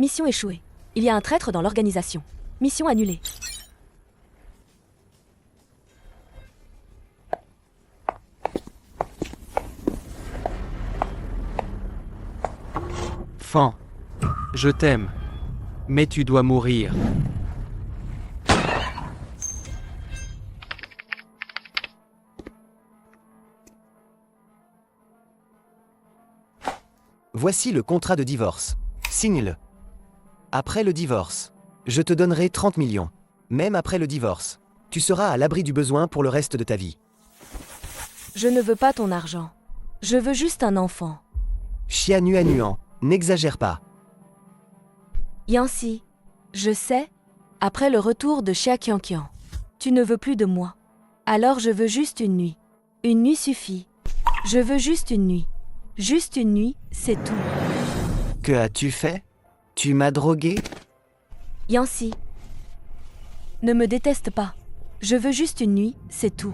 Mission échouée. Il y a un traître dans l'organisation. Mission annulée. Fan, je t'aime, mais tu dois mourir. Voici le contrat de divorce. Signe-le. Après le divorce, je te donnerai 30 millions. Même après le divorce, tu seras à l'abri du besoin pour le reste de ta vie. Je ne veux pas ton argent. Je veux juste un enfant. Chia Nua Nuan, n'exagère pas. Yancy, je sais, après le retour de Chia Kian, tu ne veux plus de moi. Alors je veux juste une nuit. Une nuit suffit. Je veux juste une nuit. Juste une nuit, c'est tout. Que as-tu fait? Tu m'as drogué? Yancy, ne me déteste pas. Je veux juste une nuit, c'est tout.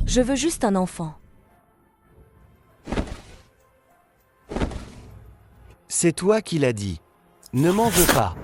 Je veux juste un enfant. C'est toi qui l'as dit. Ne m'en veux pas.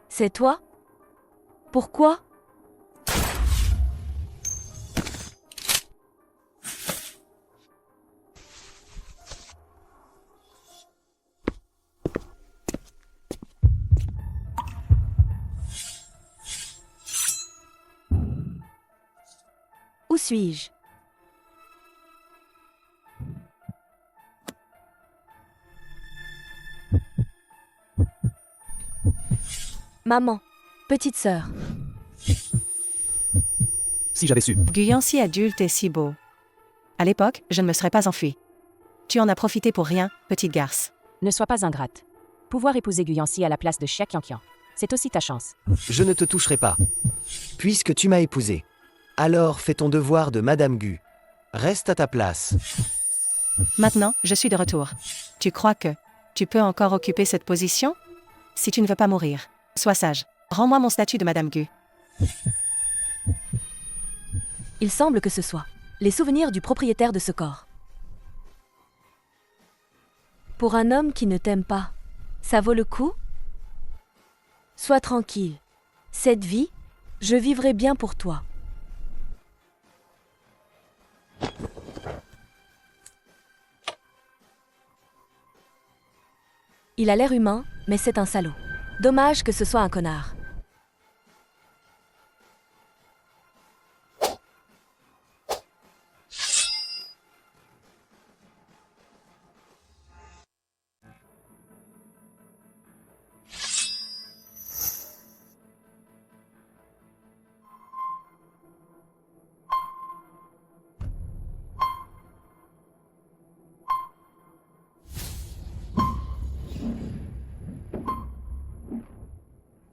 C'est toi? Pourquoi? Où suis-je? Maman, petite sœur. Si j'avais su. Guyancy adulte est si beau. À l'époque, je ne me serais pas enfuie. Tu en as profité pour rien, petite garce. Ne sois pas ingrate. Pouvoir épouser Guyancy à la place de Chia Kian, c'est aussi ta chance. Je ne te toucherai pas. Puisque tu m'as épousé. Alors fais ton devoir de Madame Gu. Reste à ta place. Maintenant, je suis de retour. Tu crois que tu peux encore occuper cette position? Si tu ne veux pas mourir, sois sage. Rends-moi mon statut de Madame Gu. Il semble que ce soit les souvenirs du propriétaire de ce corps. Pour un homme qui ne t'aime pas, ça vaut le coup? Sois tranquille. Cette vie, je vivrai bien pour toi. Il a l'air humain, mais c'est un salaud. Dommage que ce soit un connard.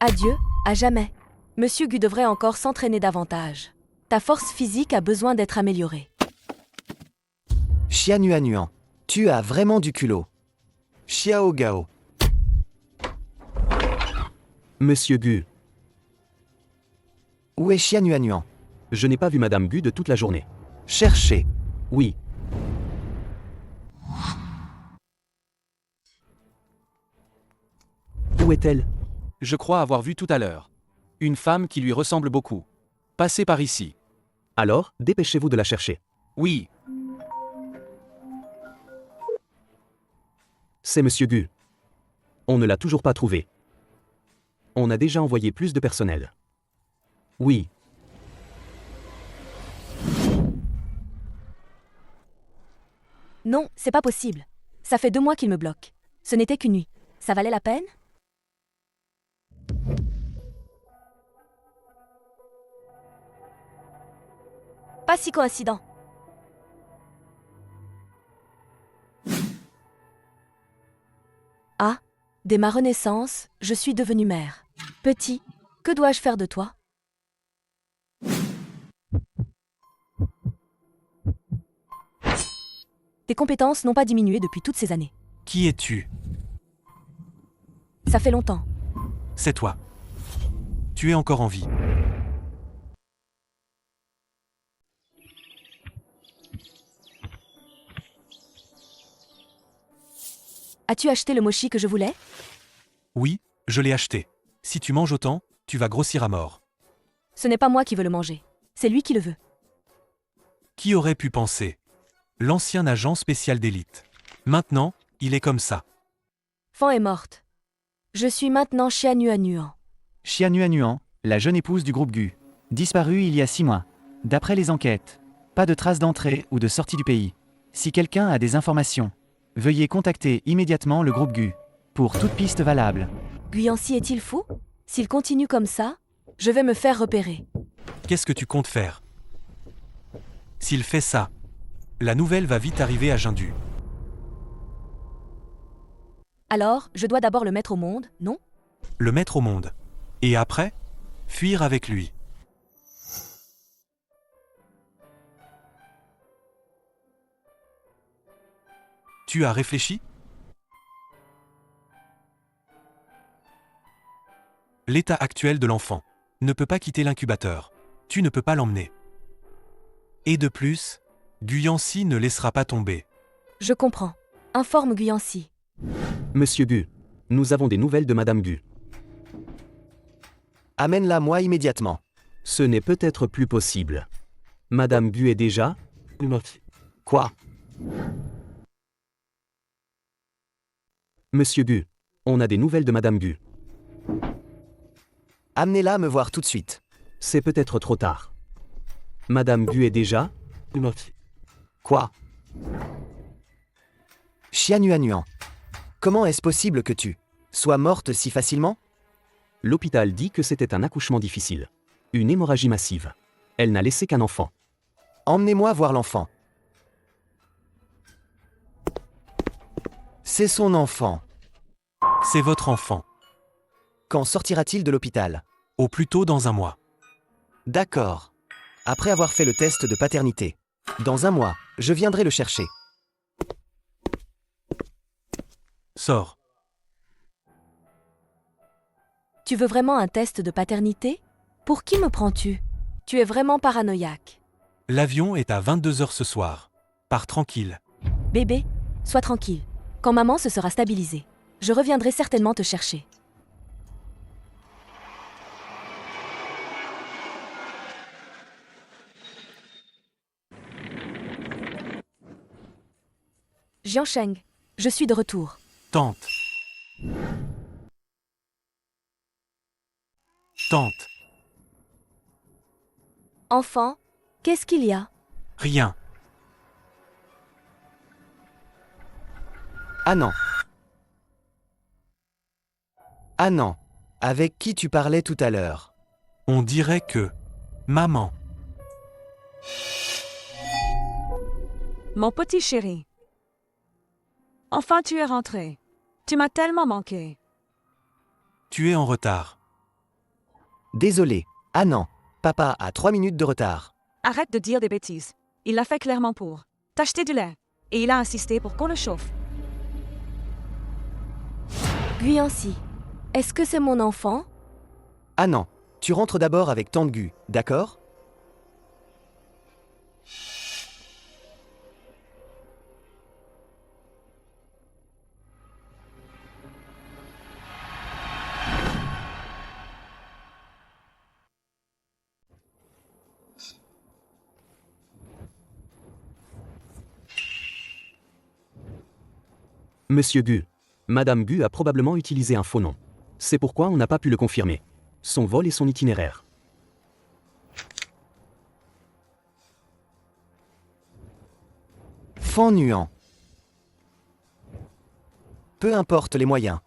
Adieu, à jamais. Monsieur Gu devrait encore s'entraîner davantage. Ta force physique a besoin d'être améliorée. Chia Nua Nuan, tu as vraiment du culot. Xiao Gao. Monsieur Gu, Où est Chia Nua Nuan? je n'ai pas vu Madame Gu de toute la journée. Cherchez. Oui. Où est-elle? Je crois avoir vu tout à l'heure. Une femme qui lui ressemble beaucoup. Passez par ici. Alors, dépêchez-vous de la chercher. Oui, C'est Monsieur Gu. On ne l'a toujours pas trouvé. On a déjà envoyé plus de personnel. Oui. Non, c'est pas possible. Ça fait 2 mois qu'il me bloque. Ce n'était qu'une nuit. Ça valait la peine? Pas si coïncident. Ah, dès ma renaissance, je suis devenue mère. Petit, que dois-je faire de toi? Tes compétences n'ont pas diminué depuis toutes ces années. Qui es-tu? Ça fait longtemps. C'est toi. Tu es encore en vie. As-tu acheté le mochi que je voulais? Oui, je l'ai acheté. Si tu manges autant, tu vas grossir à mort. Ce n'est pas moi qui veux le manger. C'est lui qui le veut. Qui aurait pu penser? L'ancien agent spécial d'élite. Maintenant, il est comme ça. Fan est morte. Je suis maintenant Xianyuan. Xianyuan, la jeune épouse du groupe Gu. Disparue il y a 6 mois. D'après les enquêtes, pas de traces d'entrée ou de sortie du pays. Si quelqu'un a des informations, veuillez contacter immédiatement le groupe Gu. Pour toute piste valable. Guyancy est-il fou? S'il continue comme ça, je vais me faire repérer. Qu'est-ce que tu comptes faire? S'il fait ça, la nouvelle va vite arriver à Jindu. Alors, je dois d'abord le mettre au monde, non? Le mettre au monde. Et après, fuir avec lui. Tu as réfléchi? L'état actuel de l'enfant ne peut pas quitter l'incubateur. Tu ne peux pas l'emmener. Et de plus, Guyancy ne laissera pas tomber. Je comprends. Informe Guyancy. Monsieur Gu, nous avons des nouvelles de Madame Gu. Amène-la moi immédiatement. Ce n'est peut-être plus possible. Madame Gu est déjà... Quoi? Monsieur Gu, on a des nouvelles de Madame Gu. Amenez-la me voir tout de suite. C'est peut-être trop tard. Madame Gu est déjà... Quoi? Xianyuan. Comment est-ce possible que tu sois morte si facilement? L'hôpital dit que c'était un accouchement difficile. Une hémorragie massive. Elle n'a laissé qu'un enfant. Emmenez-moi voir l'enfant. C'est son enfant. C'est votre enfant. Quand sortira-t-il de l'hôpital? Au plus tôt dans un mois. D'accord. Après avoir fait le test de paternité. Dans un mois, je viendrai le chercher. Sors. Tu veux vraiment un test de paternité? Pour qui me prends-tu? Tu es vraiment paranoïaque. L'avion est à 22h ce soir. Pars tranquille. Bébé, sois tranquille. Quand maman se sera stabilisée, je reviendrai certainement te chercher. Jiansheng, je suis de retour. Tante. Tante. Enfant, qu'est-ce qu'il y a? Rien. Ah non. Ah non. Avec qui tu parlais tout à l'heure? On dirait que... Maman. Mon petit chéri. Enfin, tu es rentré. Tu m'as tellement manqué. Tu es en retard. Désolé. Ah non. Papa a 3 minutes de retard. Arrête de dire des bêtises. Il l'a fait clairement pour t'acheter du lait. Et il a insisté pour qu'on le chauffe. Guyancy, est-ce que c'est mon enfant? Ah non. Tu rentres d'abord avec Tante Gu, d'accord? Monsieur Gu. Madame Gu a probablement utilisé un faux nom. C'est pourquoi on n'a pas pu le confirmer. Son vol et son itinéraire. Fan. Peu importe les moyens.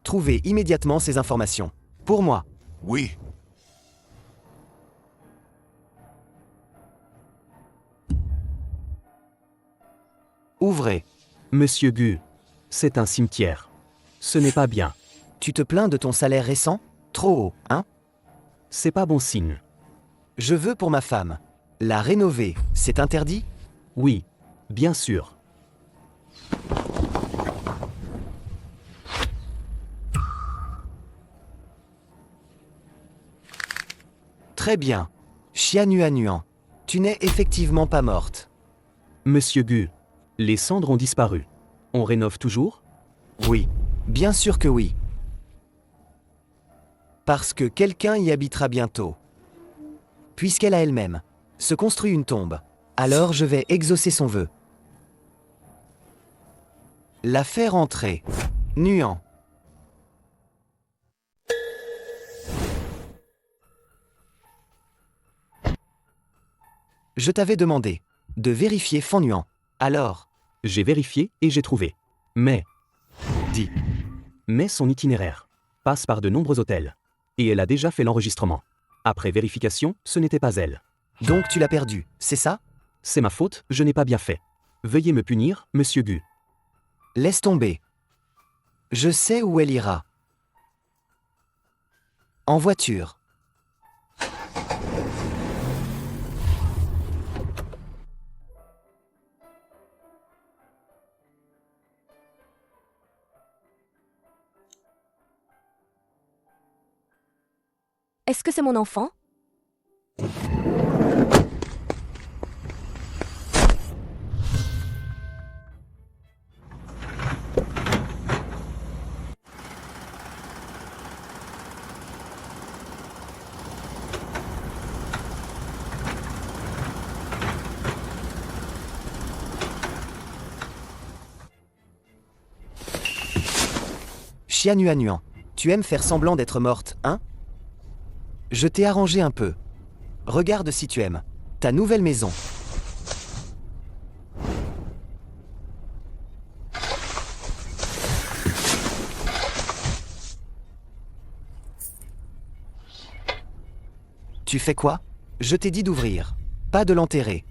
Trouvez immédiatement ces informations. Pour moi. Oui. Ouvrez. Monsieur Gu. C'est un cimetière. Ce n'est pas bien. Tu te plains de ton salaire récent? Trop haut, hein? C'est pas bon signe. Je veux pour ma femme. La rénover, c'est interdit? Oui, bien sûr. Très bien. Xianuan, tu n'es effectivement pas morte. Monsieur Gu, les cendres ont disparu. On rénove toujours? Oui. Bien sûr que oui. Parce que quelqu'un y habitera bientôt. Puisqu'elle a elle-même se construit une tombe, alors je vais exaucer son vœu. La faire entrer. Nuan. Je t'avais demandé de vérifier Fan Nuan. Alors, J'ai vérifié et j'ai trouvé. Mais son itinéraire passe par de nombreux hôtels. Et elle a déjà fait l'enregistrement. Après vérification, ce n'était pas elle. donc tu l'as perdu, c'est ça? C'est ma faute, je n'ai pas bien fait. Veuillez me punir, monsieur Gu. Laisse tomber. Je sais où elle ira. En voiture. Est-ce que c'est mon enfant? Xianuan, tu aimes faire semblant d'être morte, hein? Je t'ai arrangé un peu. Regarde si tu aimes. Ta nouvelle maison. Tu fais quoi? Je t'ai dit d'ouvrir. Pas de l'enterrer.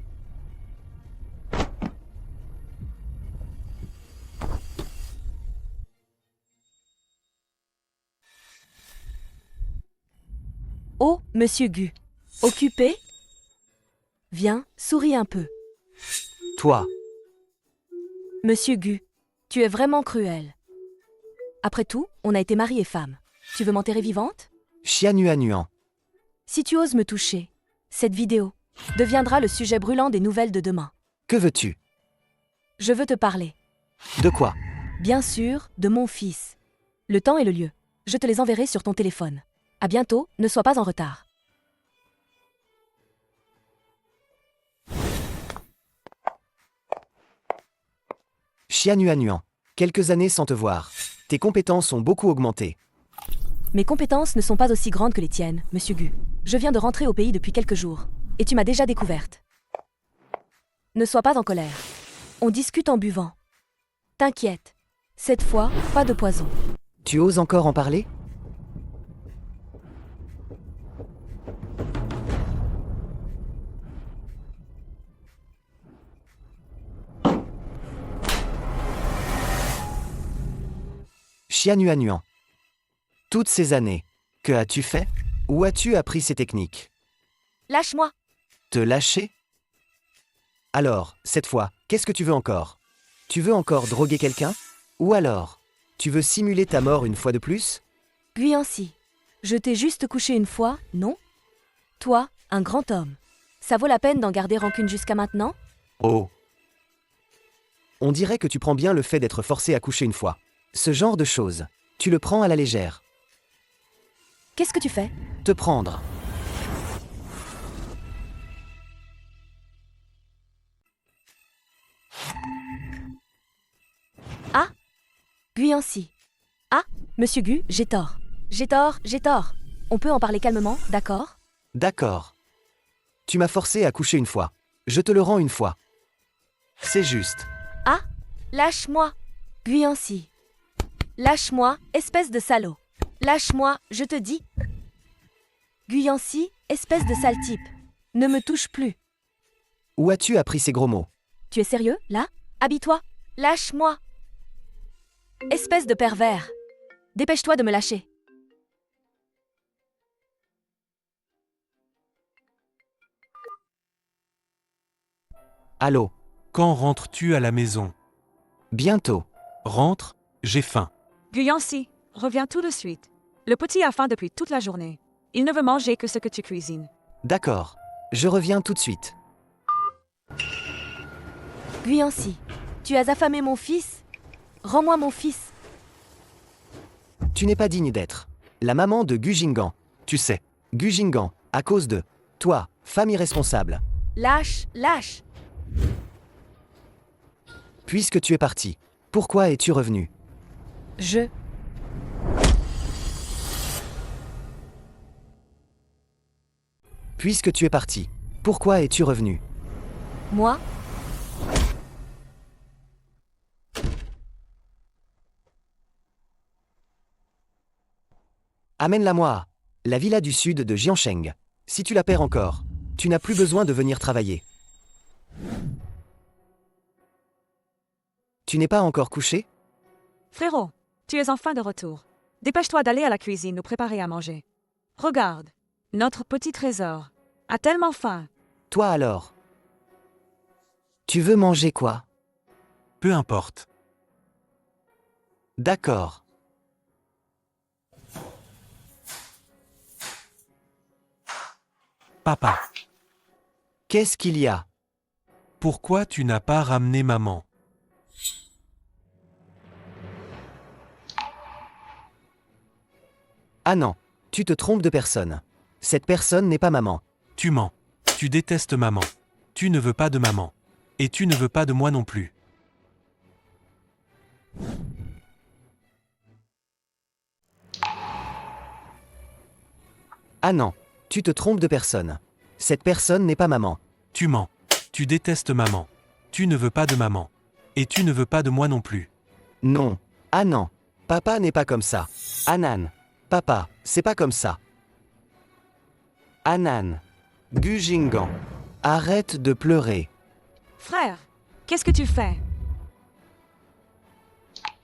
Oh, monsieur Gu. Occupé? Viens, souris un peu. Toi, Monsieur Gu, tu es vraiment cruel. Après tout, on a été mari et femme. Tu veux m'enterrer vivante? Xianuan. Si tu oses me toucher, cette vidéo deviendra le sujet brûlant des nouvelles de demain. Que veux-tu? Je veux te parler. De quoi? Bien sûr, de mon fils. Le temps et le lieu. Je te les enverrai sur ton téléphone. À bientôt, ne sois pas en retard. Xianuan. Quelques années sans te voir. Tes compétences ont beaucoup augmenté. Mes compétences ne sont pas aussi grandes que les tiennes, monsieur Gu. Je viens de rentrer au pays depuis quelques jours. Et tu m'as déjà découverte. Ne sois pas en colère. On discute en buvant. T'inquiète. Cette fois, pas de poison. Tu oses encore en parler? Xianuan. Toutes ces années, que as-tu fait? Où as-tu appris ces techniques? Lâche-moi. Te lâcher? Alors, cette fois, qu'est-ce que tu veux encore? Tu veux encore droguer quelqu'un? Ou alors, tu veux simuler ta mort une fois de plus? Guyancy. Je t'ai juste couché une fois, non? Toi, un grand homme. Ça vaut la peine d'en garder rancune jusqu'à maintenant? Oh. On dirait que tu prends bien le fait d'être forcé à coucher une fois. Ce genre de choses, tu le prends à la légère. Qu'est-ce que tu fais? Te prendre. Ah? Guyancy. Ah, monsieur Gu, j'ai tort. J'ai tort. On peut en parler calmement, d'accord? D'accord. Tu m'as forcé à coucher une fois. Je te le rends une fois. C'est juste. Ah? Lâche-moi. Guyancy. Lâche-moi, espèce de salaud. Lâche-moi, je te dis. Guyancy, espèce de sale type. Ne me touche plus. Où as-tu appris ces gros mots? Tu es sérieux, là? Habille-toi. Lâche-moi. Espèce de pervers. Dépêche-toi de me lâcher. Allô? Quand rentres-tu à la maison? Bientôt. Rentre, j'ai faim. Guyancy, reviens tout de suite. Le petit a faim depuis toute la journée. Il ne veut manger que ce que tu cuisines. D'accord. Je reviens tout de suite. Guyancy, tu as affamé mon fils? Rends-moi mon fils. Tu n'es pas digne d'être la maman de Gu Jingan. Tu sais, Gu Jingan, à cause de toi, femme irresponsable. Lâche, lâche. Puisque tu es parti, pourquoi es-tu revenu? Puisque tu es parti, pourquoi es-tu revenu? Moi? Amène-la-moi à la villa du sud de Jiansheng. Si tu la perds encore, tu n'as plus besoin de venir travailler. Tu n'es pas encore couché? Frérot, tu es enfin de retour. Dépêche-toi d'aller à la cuisine nous préparer à manger. Regarde, notre petit trésor a tellement faim. Toi alors? Tu veux manger quoi? Peu importe. D'accord. Papa, Qu'est-ce qu'il y a? pourquoi tu n'as pas ramené maman? Ah non, tu te trompes de personne. Cette personne n'est pas maman. Tu mens. Tu détestes maman. Tu ne veux pas de maman. Et tu ne veux pas de moi non plus. Ah non, tu te trompes de personne. Cette personne n'est pas maman. Tu mens. Tu détestes maman. Tu ne veux pas de maman. Et tu ne veux pas de moi non plus. Non. Ah non. Papa n'est pas comme ça. Anan. Papa, c'est pas comme ça. Anan. Gu Jingan. Arrête de pleurer. Frère, qu'est-ce que tu fais?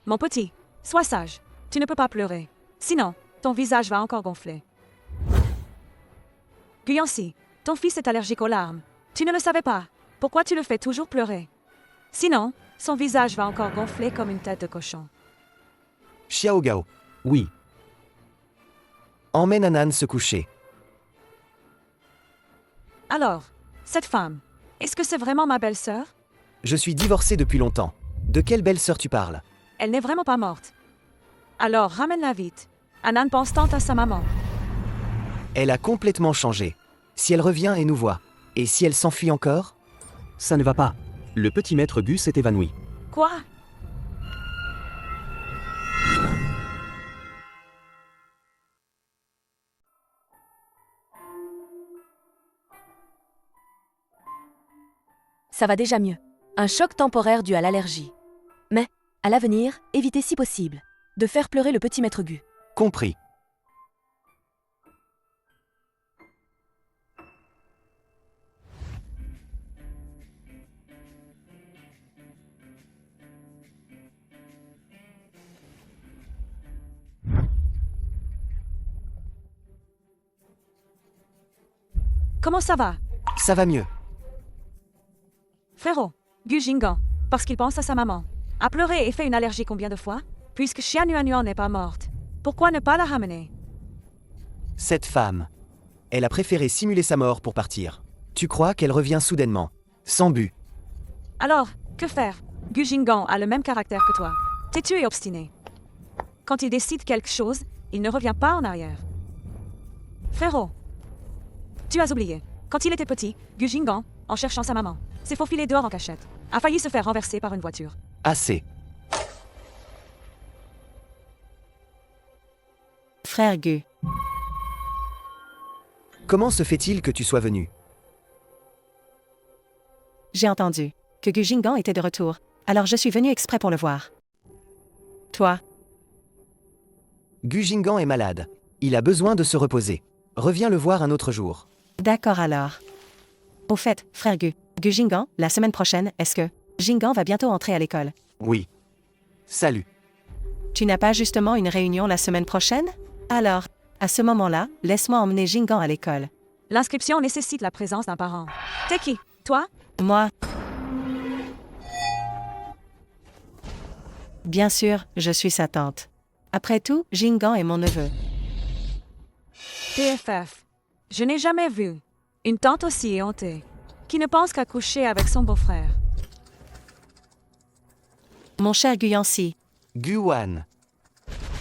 Mon petit, sois sage. Tu ne peux pas pleurer. Sinon, ton visage va encore gonfler. Guyancy, ton fils est allergique aux larmes. Tu ne le savais pas. Pourquoi tu le fais toujours pleurer? Sinon, son visage va encore gonfler comme une tête de cochon. Xiao Gao. Oui, Emmène Anan se coucher. Alors, cette femme, est-ce que c'est vraiment ma belle-sœur? Je suis divorcé depuis longtemps. De quelle belle-sœur tu parles? Elle n'est vraiment pas morte. Alors, ramène-la vite. Anan pense tant à sa maman. Elle a complètement changé. Si elle revient et nous voit. Et si elle s'enfuit encore? ça ne va pas. Le petit maître Gu s'est évanoui. Quoi? Ça va déjà mieux. Un choc temporaire dû à l'allergie. Mais, à l'avenir, évitez si possible de faire pleurer le petit maître Gu. Compris. Comment ça va? Ça va mieux. Frérot, Gu Jingan, parce qu'il pense à sa maman, a pleuré et fait une allergie combien de fois? Puisque Xia Nuan n'est pas morte, pourquoi ne pas la ramener? Cette femme. Elle a préféré simuler sa mort pour partir. Tu crois qu'elle revient soudainement, sans but? Alors, que faire? Gu Jingan a le même caractère que toi. Têtu et obstiné. Quand il décide quelque chose, il ne revient pas en arrière. Frérot, tu as oublié. Quand il était petit, Gu Jingan, en cherchant sa maman, s'est faufilé dehors en cachette, a failli se faire renverser par une voiture. Assez. Frère Gu, Comment se fait-il que tu sois venu? j'ai entendu que Gu Jingan était de retour, alors je suis venu exprès pour le voir. Toi, Gu Jingan est malade. Il a besoin de se reposer. Reviens le voir un autre jour. d'accord alors. Au fait, frère Gu Jingan, la semaine prochaine, est-ce que Jingan va bientôt entrer à l'école? Oui. Salut. Tu n'as pas justement une réunion la semaine prochaine? Alors, à ce moment-là, laisse-moi emmener Jingan à l'école. L'inscription nécessite la présence d'un parent. T'es qui? Toi? Moi? Bien sûr, je suis sa tante. Après tout, Jingan est mon neveu. TFF. Je n'ai jamais vu Une tante aussi éhontée, qui ne pense qu'à coucher avec son beau-frère. Mon cher Guyancy, Guwan.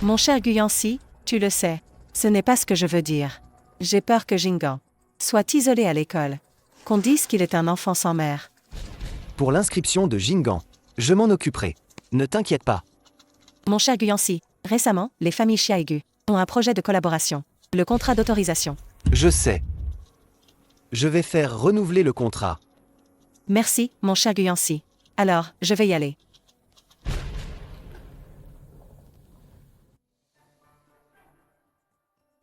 mon cher Guyancy, tu le sais. Ce n'est pas ce que je veux dire. J'ai peur que Jingan soit isolé à l'école. Qu'on dise qu'il est un enfant sans mère. Pour l'inscription de Jingan, je m'en occuperai. Ne t'inquiète pas. Mon cher Guyancy, récemment, les familles Chiaigu ont un projet de collaboration. Le contrat d'autorisation. Je sais. Je vais faire renouveler le contrat. Merci, mon cher Guyancy. Alors, je vais y aller.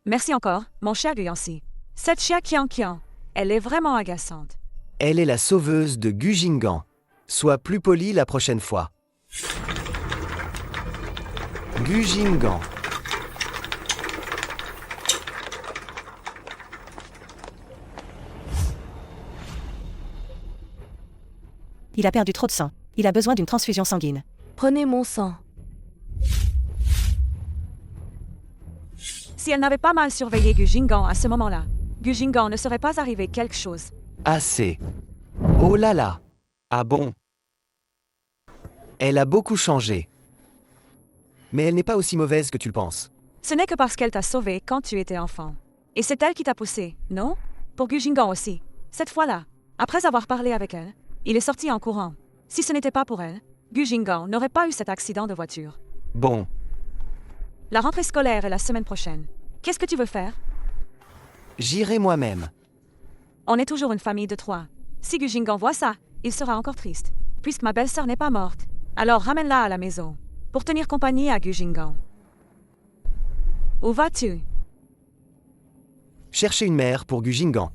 Merci encore, mon cher Guyancy. Cette Xia Qian, elle est vraiment agaçante. Elle est la sauveuse de Gu Jingan. Sois plus poli la prochaine fois. Gu Jingan. Il a perdu trop de sang. Il a besoin d'une transfusion sanguine. Prenez mon sang. Si elle n'avait pas mal surveillé Gu Jingan à ce moment-là, Gu Jingan ne serait pas arrivé quelque chose. Assez. Oh là là. Ah bon? Elle a beaucoup changé. Mais elle n'est pas aussi mauvaise que tu le penses. Ce n'est que parce qu'elle t'a sauvé quand tu étais enfant. Et c'est elle qui t'a poussé, non? Pour Gu Jingan aussi. Cette fois-là, après avoir parlé avec elle, il est sorti en courant. Si ce n'était pas pour elle, Gu Jingan n'aurait pas eu cet accident de voiture. Bon, La rentrée scolaire est la semaine prochaine. Qu'est-ce que tu veux faire? j'irai moi-même. On est toujours une famille de 3. Si Gu Jingan voit ça, il sera encore triste. Puisque ma belle-sœur n'est pas morte, alors ramène-la à la maison. Pour tenir compagnie à Gu Jingan. Où vas-tu? Chercher une mère pour Gu Jingan.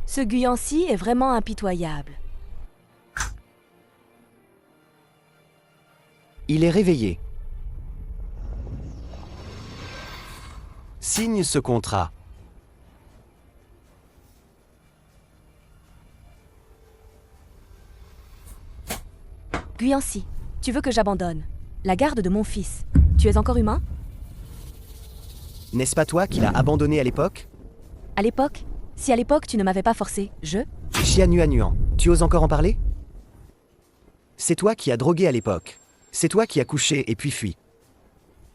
Ce Guyancy est vraiment impitoyable. Il est réveillé. Signe ce contrat. Guyancy, tu veux que j'abandonne la garde de mon fils. Tu es encore humain? N'est-ce pas toi qui l'as abandonné à l'époque? À l'époque? Si à l'époque tu ne m'avais pas forcé, Xianuanuan, tu oses encore en parler? C'est toi qui as drogué à l'époque. C'est toi qui as couché et puis fui.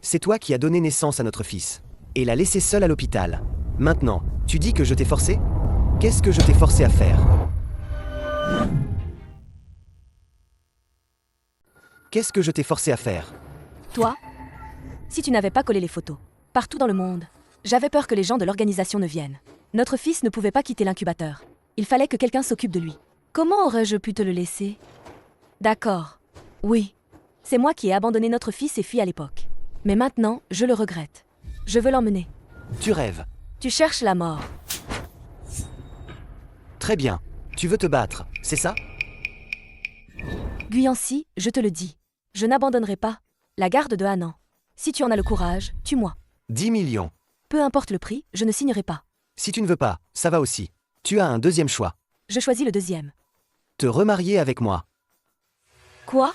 C'est toi qui as donné naissance à notre fils. Et l'as laissé seul à l'hôpital. Maintenant, tu dis que je t'ai forcé? Qu'est-ce que je t'ai forcé à faire? Qu'est-ce que je t'ai forcé à faire? Toi? Si tu n'avais pas collé les photos, partout dans le monde, j'avais peur que les gens de l'organisation ne viennent. Notre fils ne pouvait pas quitter l'incubateur. Il fallait que quelqu'un s'occupe de lui. Comment aurais-je pu te le laisser? D'accord. Oui. C'est moi qui ai abandonné notre fils et fui à l'époque. Mais maintenant, je le regrette. Je veux l'emmener. Tu rêves. Tu cherches la mort. Très bien. Tu veux te battre, c'est ça? Guyancy, je te le dis. Je n'abandonnerai pas la garde de Hanan. Si tu en as le courage, tue-moi. 10 millions. Peu importe le prix, je ne signerai pas. Si tu ne veux pas, ça va aussi. Tu as un deuxième choix. Je choisis le deuxième. Te remarier avec moi. Quoi?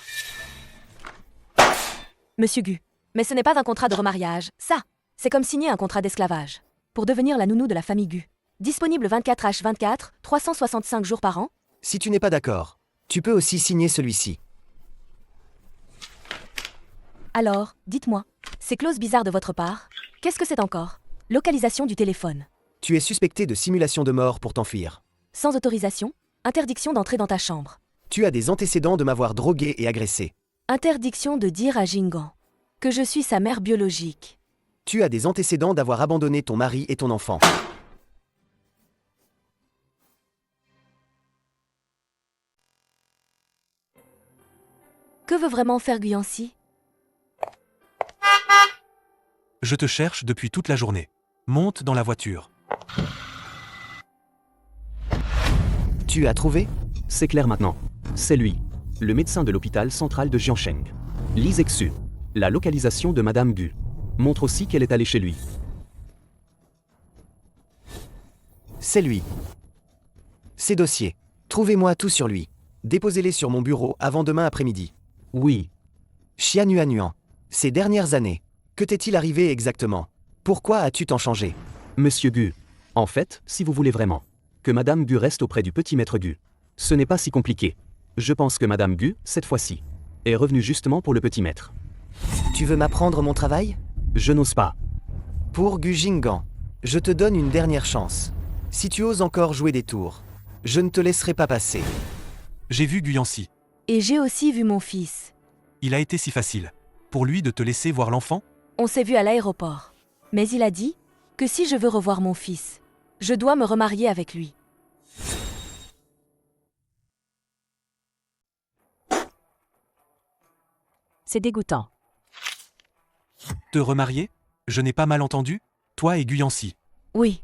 Monsieur Gu, mais ce n'est pas un contrat de remariage, ça. C'est comme signer un contrat d'esclavage. Pour devenir la nounou de la famille Gu. Disponible 24h24, 365 jours par an. Si tu n'es pas d'accord, tu peux aussi signer celui-ci. Alors, dites-moi, ces clauses bizarres de votre part, qu'est-ce que c'est encore? Localisation du téléphone. Tu es suspecté de simulation de mort pour t'enfuir. Sans autorisation, interdiction d'entrer dans ta chambre. Tu as des antécédents de m'avoir drogué et agressé. Interdiction de dire à Jingan que je suis sa mère biologique. Tu as des antécédents d'avoir abandonné ton mari et ton enfant. Que veut vraiment faire Guyancy? Je te cherche depuis toute la journée. Monte dans la voiture. Tu as trouvé? C'est clair maintenant. C'est lui, le médecin de l'hôpital central de Jiansheng. Li Zexu. La localisation de Madame Gu montre aussi qu'elle est allée chez lui. C'est lui. Ces dossiers. Trouvez-moi tout sur lui. Déposez-les sur mon bureau avant demain après-midi. Oui, Xianuanuan. Ces dernières années. Que t'est-il arrivé exactement? Pourquoi as-tu tant changé? Monsieur Gu. En fait, si vous voulez vraiment que Madame Gu reste auprès du petit maître Gu, ce n'est pas si compliqué. Je pense que Madame Gu, cette fois-ci, est revenue justement pour le petit maître. Tu veux m'apprendre mon travail? Je n'ose pas. Pour Gu Jinggan, je te donne une dernière chance. Si tu oses encore jouer des tours, je ne te laisserai pas passer. J'ai vu Guyancy. Et j'ai aussi vu mon fils. Il a été si facile. Pour lui de te laisser voir l'enfant? On s'est vu à l'aéroport. Mais il a dit que si je veux revoir mon fils, je dois me remarier avec lui. C'est dégoûtant. Te remarier? Je n'ai pas mal entendu? Toi et Guyancy. Oui,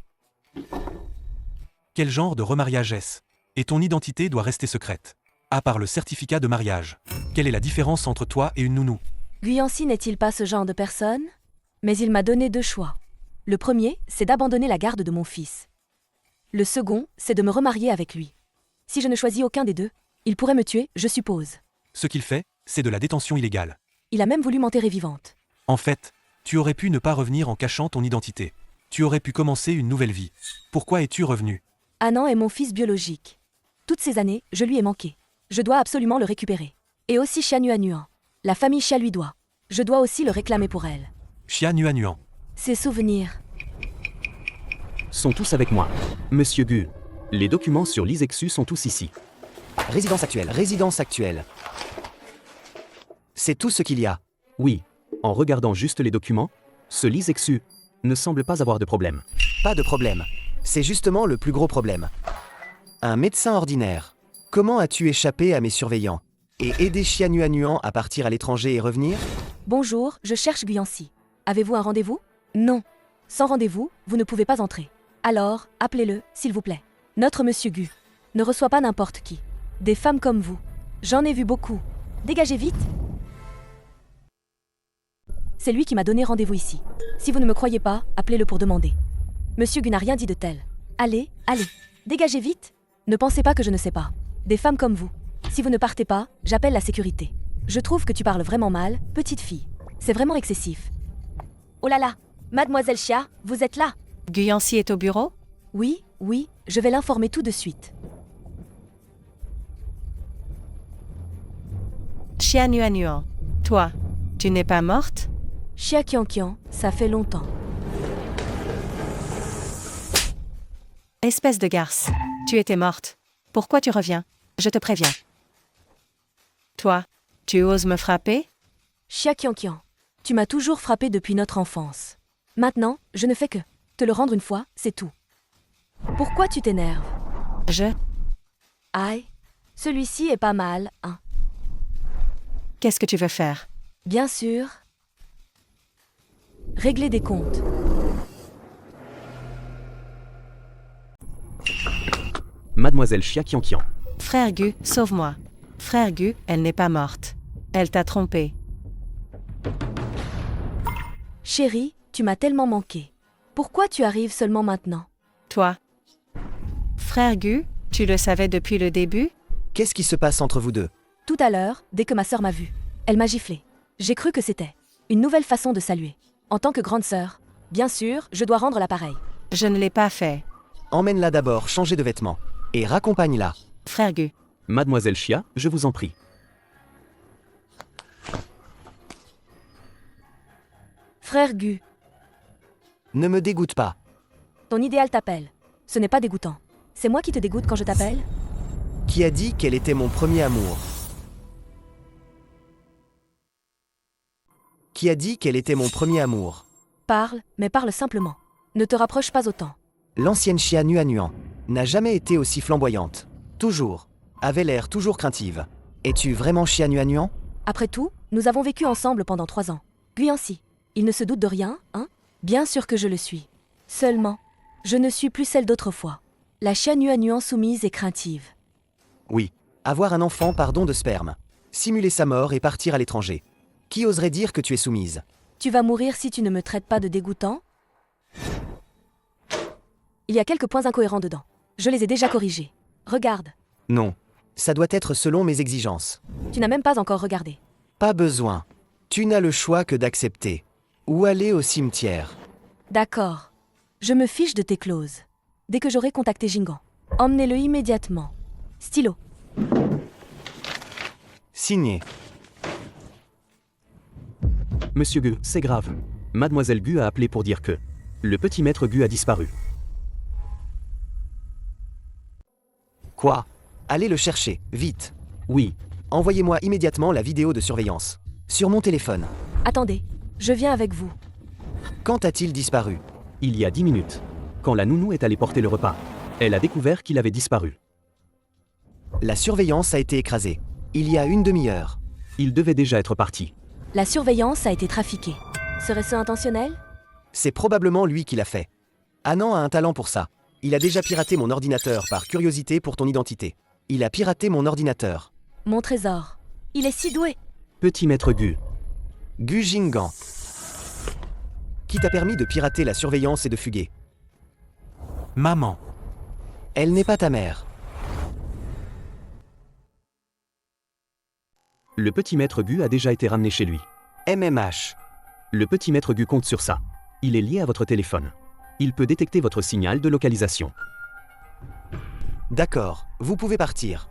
Quel genre de remariage est-ce? Et ton identité doit rester secrète. À part le certificat de mariage. Quelle est la différence entre toi et une nounou? Guyancy n'est-il pas ce genre de personne? Mais il m'a donné 2 choix. Le premier, c'est d'abandonner la garde de mon fils. Le second, c'est de me remarier avec lui. Si je ne choisis aucun des deux, il pourrait me tuer, je suppose. Ce qu'il fait, c'est de la détention illégale. Il a même voulu m'enterrer vivante. En fait, tu aurais pu ne pas revenir en cachant ton identité. Tu aurais pu commencer une nouvelle vie. Pourquoi es-tu revenu? Anand est mon fils biologique. Toutes ces années, je lui ai manqué. Je dois absolument le récupérer. Et aussi Xia Nuan. La famille Xia lui doit. Je dois aussi le réclamer pour elle. Xia Nuan. Ses souvenirs. Sont tous avec moi. Monsieur Gu. Les documents sur l'Isexu sont tous ici. Résidence actuelle, résidence actuelle. C'est tout ce qu'il y a. Oui. En regardant juste les documents, ce Lisexu ne semble pas avoir de problème. Pas de problème. C'est justement le plus gros problème. Un médecin ordinaire. Comment as-tu échappé à mes surveillants? Et aidé Xia Nuan à partir à l'étranger et revenir? Bonjour, je cherche Guyancy. Avez-vous un rendez-vous? Non. Sans rendez-vous, vous ne pouvez pas entrer. Alors, appelez-le, s'il vous plaît. Notre monsieur Gu ne reçoit pas n'importe qui. Des femmes comme vous. J'en ai vu beaucoup. Dégagez vite. C'est lui qui m'a donné rendez-vous ici. Si vous ne me croyez pas, appelez-le pour demander. Monsieur Gu n'a rien dit de tel. Allez, allez. Dégagez vite. Ne pensez pas que je ne sais pas. Des femmes comme vous. Si vous ne partez pas, j'appelle la sécurité. Je trouve que tu parles vraiment mal, petite fille. C'est vraiment excessif. Oh là là, mademoiselle Xia, vous êtes là? Guyancy est au bureau? Oui, oui, je vais l'informer tout de suite. Xia Nuan. Toi, tu n'es pas morte? Xia Qianqian, ça fait longtemps. Espèce de garce. Tu étais morte. Pourquoi tu reviens? Je te préviens. Toi, tu oses me frapper? Xia Qianqian, tu m'as toujours frappé depuis notre enfance. Maintenant, je ne fais que te le rendre une fois, c'est tout. Pourquoi tu t'énerves? Aïe, celui-ci est pas mal, hein. Qu'est-ce que tu veux faire? Bien sûr. Régler des comptes. Mademoiselle Xia Qianqian. Frère Gu, sauve-moi. Frère Gu, elle n'est pas morte. Elle t'a trompé. Chérie, tu m'as tellement manqué. Pourquoi tu arrives seulement maintenant? Toi. Frère Gu, tu le savais depuis le début? Qu'est-ce qui se passe entre vous deux? Tout à l'heure, dès que ma sœur m'a vue, elle m'a giflé. J'ai cru que c'était une nouvelle façon de saluer. En tant que grande sœur, bien sûr, je dois rendre l'appareil. Je ne l'ai pas fait. Emmène-la d'abord changer de vêtements. Et raccompagne-la. Frère Gu. Mademoiselle Xia, je vous en prie. Frère Gu, Ne me dégoûte pas. ton idéal t'appelle. Ce n'est pas dégoûtant. C'est moi qui te dégoûte quand je t'appelle? Qui a dit qu'elle était mon premier amour? Qui a dit qu'elle était mon premier amour? Parle, mais parle simplement. Ne te rapproche pas autant. L'ancienne Xia Nuan n'a jamais été aussi flamboyante. Toujours. Avait l'air toujours craintive. Es-tu vraiment Xia Nuan? Après tout, nous avons vécu ensemble pendant 3 ans. Guyancy, il ne se doute de rien, hein? Bien sûr que je le suis. Seulement, je ne suis plus celle d'autrefois. La Xia Nuan soumise et craintive. Oui. Avoir un enfant par don de sperme. Simuler sa mort et partir à l'étranger. Qui oserait dire que tu es soumise? Tu vas mourir si tu ne me traites pas de dégoûtant? Il y a quelques points incohérents dedans. Je les ai déjà corrigés. Regarde. Non. Ça doit être selon mes exigences. Tu n'as même pas encore regardé. Pas besoin. Tu n'as le choix que d'accepter. Ou aller au cimetière. D'accord. Je me fiche de tes clauses. Dès que j'aurai contacté Jingan, emmenez-le immédiatement. Stylo. Signé. Monsieur Gu, c'est grave. Mademoiselle Gu a appelé pour dire que le petit maître Gu a disparu. Quoi? Allez le chercher, vite. Oui, Envoyez-moi immédiatement la vidéo de surveillance. Sur mon téléphone. Attendez, je viens avec vous. Quand a-t-il disparu? il y a 10 minutes. Quand la nounou est allée porter le repas, elle a découvert qu'il avait disparu. La surveillance a été écrasée. Il y a une demi-heure. Il devait déjà être parti. La surveillance a été trafiquée. Serait-ce intentionnel? C'est probablement lui qui l'a fait. Anand a un talent pour ça. Il a déjà piraté mon ordinateur par curiosité pour ton identité. Il a piraté mon ordinateur. Mon trésor. Il est si doué. Petit maître Gu, Gu Jingan. Qui t'a permis de pirater la surveillance et de fuguer? Maman. Elle n'est pas ta mère. le petit maître Gu a déjà été ramené chez lui. MMH. Le petit maître Gu compte sur ça. Il est lié à votre téléphone. Il peut détecter votre signal de localisation. D'accord, vous pouvez partir.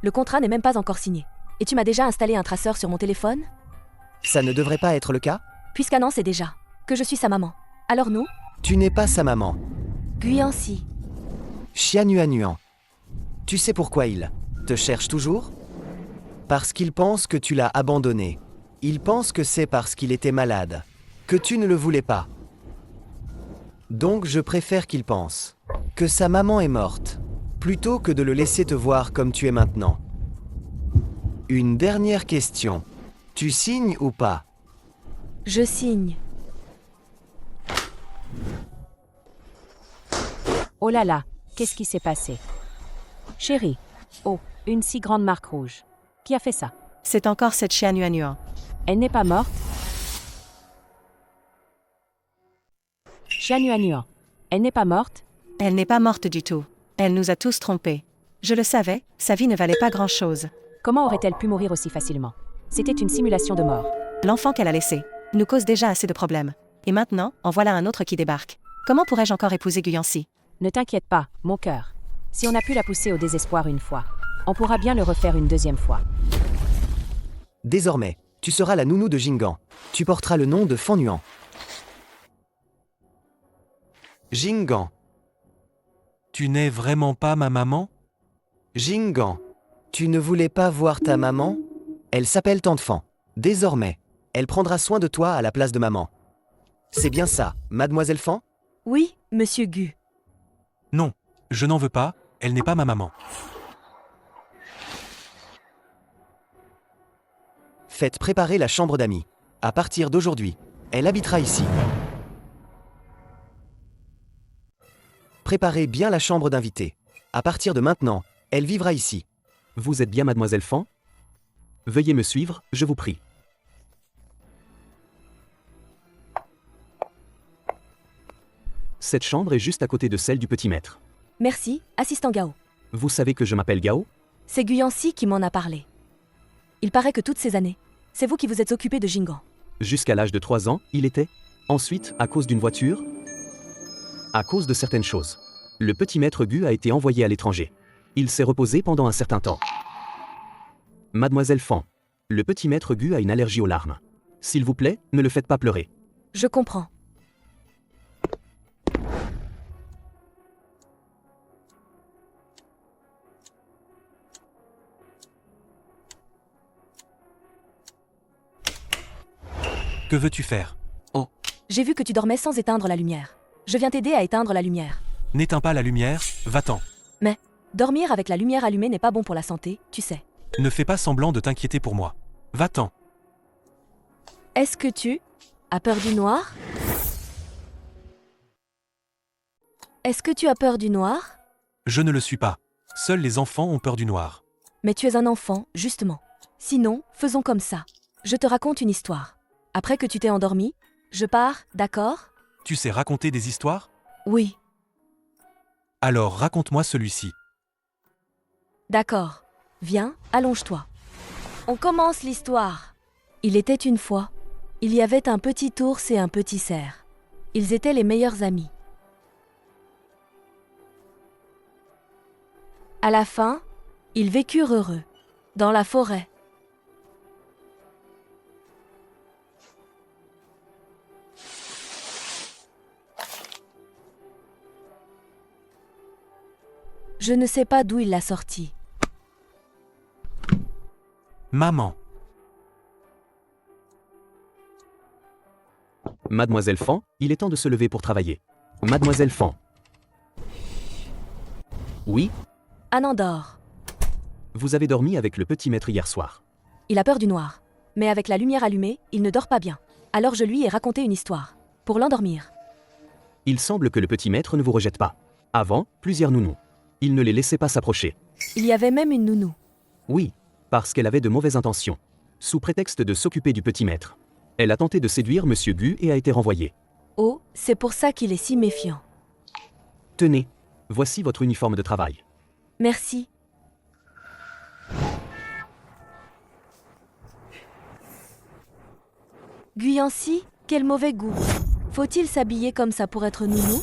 Le contrat n'est même pas encore signé. Et tu m'as déjà installé un traceur sur mon téléphone? Ça ne devrait pas être le cas? Puisqu'Anan sait déjà que je suis sa maman. Alors nous, Tu n'es pas sa maman. Guyancy. Xianuanuan. Tu sais pourquoi il te cherche toujours? Parce qu'il pense que tu l'as abandonné. Il pense que c'est parce qu'il était malade. Que tu ne le voulais pas. Donc je préfère qu'il pense que sa maman est morte, plutôt que de le laisser te voir comme tu es maintenant. Une dernière question. Tu signes ou pas? Je signe. Oh là là, qu'est-ce qui s'est passé? Chérie. Oh, une si grande marque rouge. Qui a fait ça? C'est encore cette Xianuanuan. Elle n'est pas morte? Xianuanuan. Elle n'est pas morte? Elle n'est pas morte du tout. Elle nous a tous trompés. Je le savais, sa vie ne valait pas grand-chose. Comment aurait-elle pu mourir aussi facilement? C'était une simulation de mort. L'enfant qu'elle a laissé nous cause déjà assez de problèmes. Et maintenant, en voilà un autre qui débarque. Comment pourrais-je encore épouser Guyancy? Ne t'inquiète pas, mon cœur. Si on a pu la pousser au désespoir une fois, on pourra bien le refaire une deuxième fois. Désormais, tu seras la nounou de Jingan. Tu porteras le nom de Fanuan. Jingan. Tu n'es vraiment pas ma maman? Jingan. Tu ne voulais pas voir ta maman? Elle s'appelle Tante Fan. Désormais, elle prendra soin de toi à la place de maman. C'est bien ça, mademoiselle Fan? Oui, monsieur Gu. Non, je n'en veux pas, elle n'est pas ma maman. Faites préparer la chambre d'amis. À partir d'aujourd'hui, elle habitera ici. Préparez bien la chambre d'invité. À partir de maintenant, elle vivra ici. Vous êtes bien mademoiselle Fan? Veuillez me suivre, je vous prie. Cette chambre est juste à côté de celle du petit maître. Merci, assistant Gao. Vous savez que je m'appelle Gao? C'est Guyancy qui m'en a parlé. Il paraît que toutes ces années, c'est vous qui vous êtes occupé de Jingan. Jusqu'à l'âge de 3 ans, il était. Ensuite, à cause d'une voiture. À cause de certaines choses. Le petit maître Gu a été envoyé à l'étranger. Il s'est reposé pendant un certain temps. Mademoiselle Fan, le petit maître Gu a une allergie aux larmes. S'il vous plaît, ne le faites pas pleurer. Je comprends. Que veux-tu faire? J'ai vu que tu dormais sans éteindre la lumière. Je viens t'aider à éteindre la lumière. N'éteins pas la lumière, va-t'en. Dormir avec la lumière allumée n'est pas bon pour la santé, tu sais. Ne fais pas semblant de t'inquiéter pour moi. Va-t'en. Est-ce que tu as peur du noir? Est-ce que tu as peur du noir? Je ne le suis pas. Seuls les enfants ont peur du noir. Mais tu es un enfant, justement. Sinon, faisons comme ça. Je te raconte une histoire. Après que tu t'es endormi, je pars, d'accord? Tu sais raconter des histoires? Oui, Alors raconte-moi celui-ci. d'accord. Viens, allonge-toi. On commence l'histoire. Il était une fois. Il y avait un petit ours et un petit cerf. Ils étaient les meilleurs amis. À la fin, ils vécurent heureux, dans la forêt. Je ne sais pas d'où il l'a sorti. Maman. Mademoiselle Fan, il est temps de se lever pour travailler. Mademoiselle Fan. Oui, Anandor. vous avez dormi avec le petit maître hier soir. Il a peur du noir. Mais avec la lumière allumée, il ne dort pas bien. Alors je lui ai raconté une histoire. Pour l'endormir. Il semble que le petit maître ne vous rejette pas. Avant, plusieurs nounous. Il ne les laissait pas s'approcher. Il y avait même une nounou. Oui, parce qu'elle avait de mauvaises intentions. Sous prétexte de s'occuper du petit maître. Elle a tenté de séduire Monsieur Gu et a été renvoyée. Oh, c'est pour ça qu'il est si méfiant. Tenez, voici votre uniforme de travail. Merci. Guyancy, quel mauvais goût. Faut-il s'habiller comme ça pour être nounou?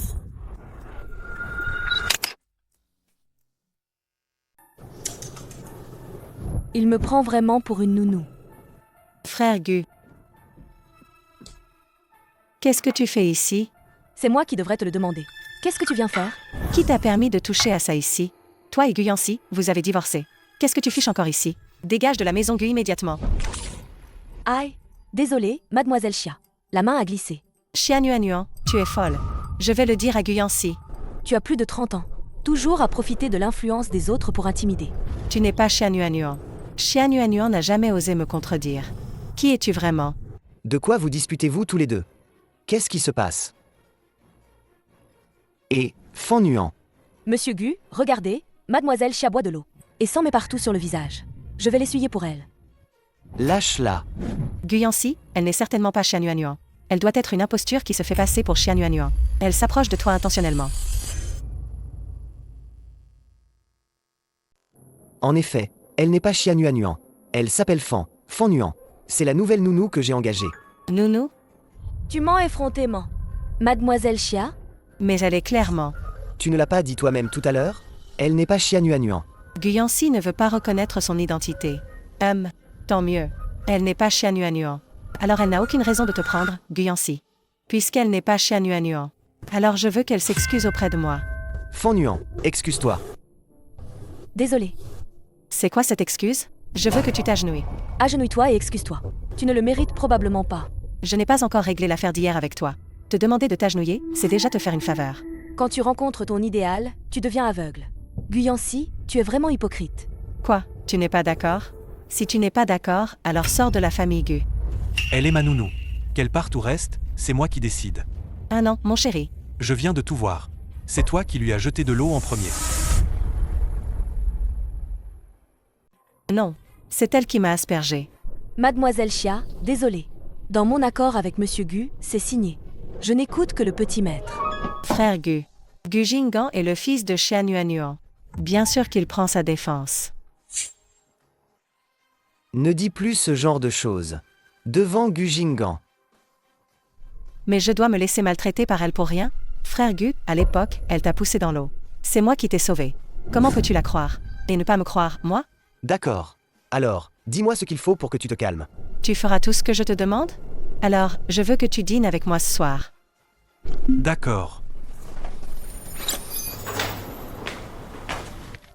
Il me prend vraiment pour une nounou. Frère Gu. Qu'est-ce que tu fais ici? C'est moi qui devrais te le demander. Qu'est-ce que tu viens faire? Qui t'a permis de toucher à ça ici? Toi et Guyancy, vous avez divorcé. Qu'est-ce que tu fiches encore ici? Dégage de la maison Gu immédiatement. Aïe. Désolée, mademoiselle Chia. La main a glissé. Xianuanuan, tu es folle. Je vais le dire à Guyancy. Tu as plus de 30 ans. Toujours à profiter de l'influence des autres pour intimider. Tu n'es pas Xianuanuan. Xianuanuan n'a jamais osé me contredire. Qui es-tu vraiment? De quoi vous disputez-vous tous les deux? Qu'est-ce qui se passe? Et, Fan Nuan. Monsieur Gu, regardez, mademoiselle Chia boit de l'eau. Et s'en met partout sur le visage. Je vais l'essuyer pour elle. Lâche-la. Guyancy, elle n'est certainement pas Xianuanuan. Elle doit être une imposture qui se fait passer pour Xianuanuan. Elle s'approche de toi intentionnellement. En effet, elle n'est pas Xianuanuan. Elle s'appelle Fan Nuan. C'est la nouvelle nounou que j'ai engagée. Nounou? Tu mens effrontément. Mademoiselle Chia? Mais elle est clairement. Tu ne l'as pas dit toi-même tout à l'heure? Elle n'est pas Xianuanuan. Guyancy ne veut pas reconnaître son identité. Tant mieux. Elle n'est pas Xianuanuan. Alors elle n'a aucune raison de te prendre, Guyancy. Puisqu'elle n'est pas Xianuanuan. Alors je veux qu'elle s'excuse auprès de moi. Fan Nuan, excuse-toi. Désolée. C'est quoi cette excuse? Je veux que tu t'agenouilles. Agenouille-toi et excuse-toi. Tu ne le mérites probablement pas. Je n'ai pas encore réglé l'affaire d'hier avec toi. Te demander de t'agenouiller, c'est déjà te faire une faveur. Quand tu rencontres ton idéal, tu deviens aveugle. Guyancy, tu es vraiment hypocrite. Quoi? Tu n'es pas d'accord? Si tu n'es pas d'accord, alors sors de la famille Gu. Elle est ma nounou. Qu'elle parte ou reste, c'est moi qui décide. Ah non, mon chéri. Je viens de tout voir. C'est toi qui lui as jeté de l'eau en premier. Non, c'est elle qui m'a aspergé. Mademoiselle Chia, désolée. Dans mon accord avec Monsieur Gu, c'est signé. Je n'écoute que le petit maître. Frère Gu. Gu Jinggan est le fils de Xianuanuan. Bien sûr qu'il prend sa défense. Ne dis plus ce genre de choses. Devant Gu Jinggan. Mais je dois me laisser maltraiter par elle pour rien? Frère Gu, à l'époque, elle t'a poussé dans l'eau. C'est moi qui t'ai sauvé. Comment peux-tu la croire? Et ne pas me croire, moi? D'accord. Alors, dis-moi ce qu'il faut pour que tu te calmes. Tu feras tout ce que je te demande? Alors, je veux que tu dînes avec moi ce soir. D'accord.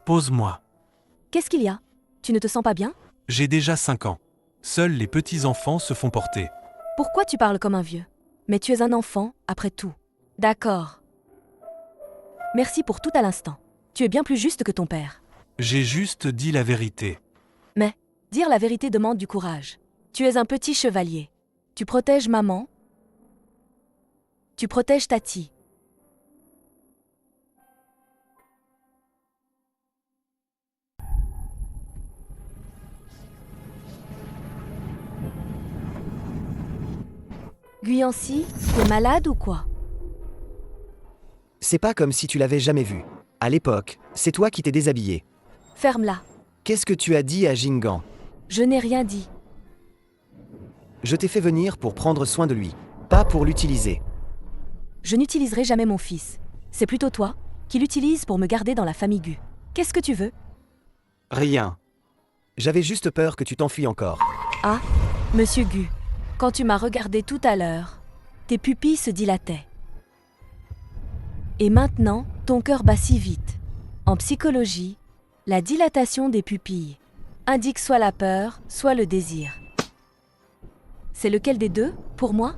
Pose-moi. Qu'est-ce qu'il y a? Tu ne te sens pas bien? J'ai déjà 5 ans. Seuls les petits-enfants se font porter. Pourquoi tu parles comme un vieux? Mais tu es un enfant, après tout. D'accord. Merci pour tout à l'instant. Tu es bien plus juste que ton père. J'ai juste dit la vérité. Mais, dire la vérité demande du courage. Tu es un petit chevalier. Tu protèges maman. Tu protèges Tati. Guyancy, t'es malade ou quoi? C'est pas comme si tu l'avais jamais vu. À l'époque, c'est toi qui t'es déshabillé. Ferme-la. Qu'est-ce que tu as dit à Jinggan? Je n'ai rien dit. Je t'ai fait venir pour prendre soin de lui, pas pour l'utiliser. Je n'utiliserai jamais mon fils. C'est plutôt toi qui l'utilise pour me garder dans la famille Gu. Qu'est-ce que tu veux? Rien. J'avais juste peur que tu t'enfuis encore. Ah, monsieur Gu, quand tu m'as regardé tout à l'heure, tes pupilles se dilataient. Et maintenant, ton cœur bat si vite. En psychologie, la dilatation des pupilles indique soit la peur, soit le désir. C'est lequel des deux, pour moi?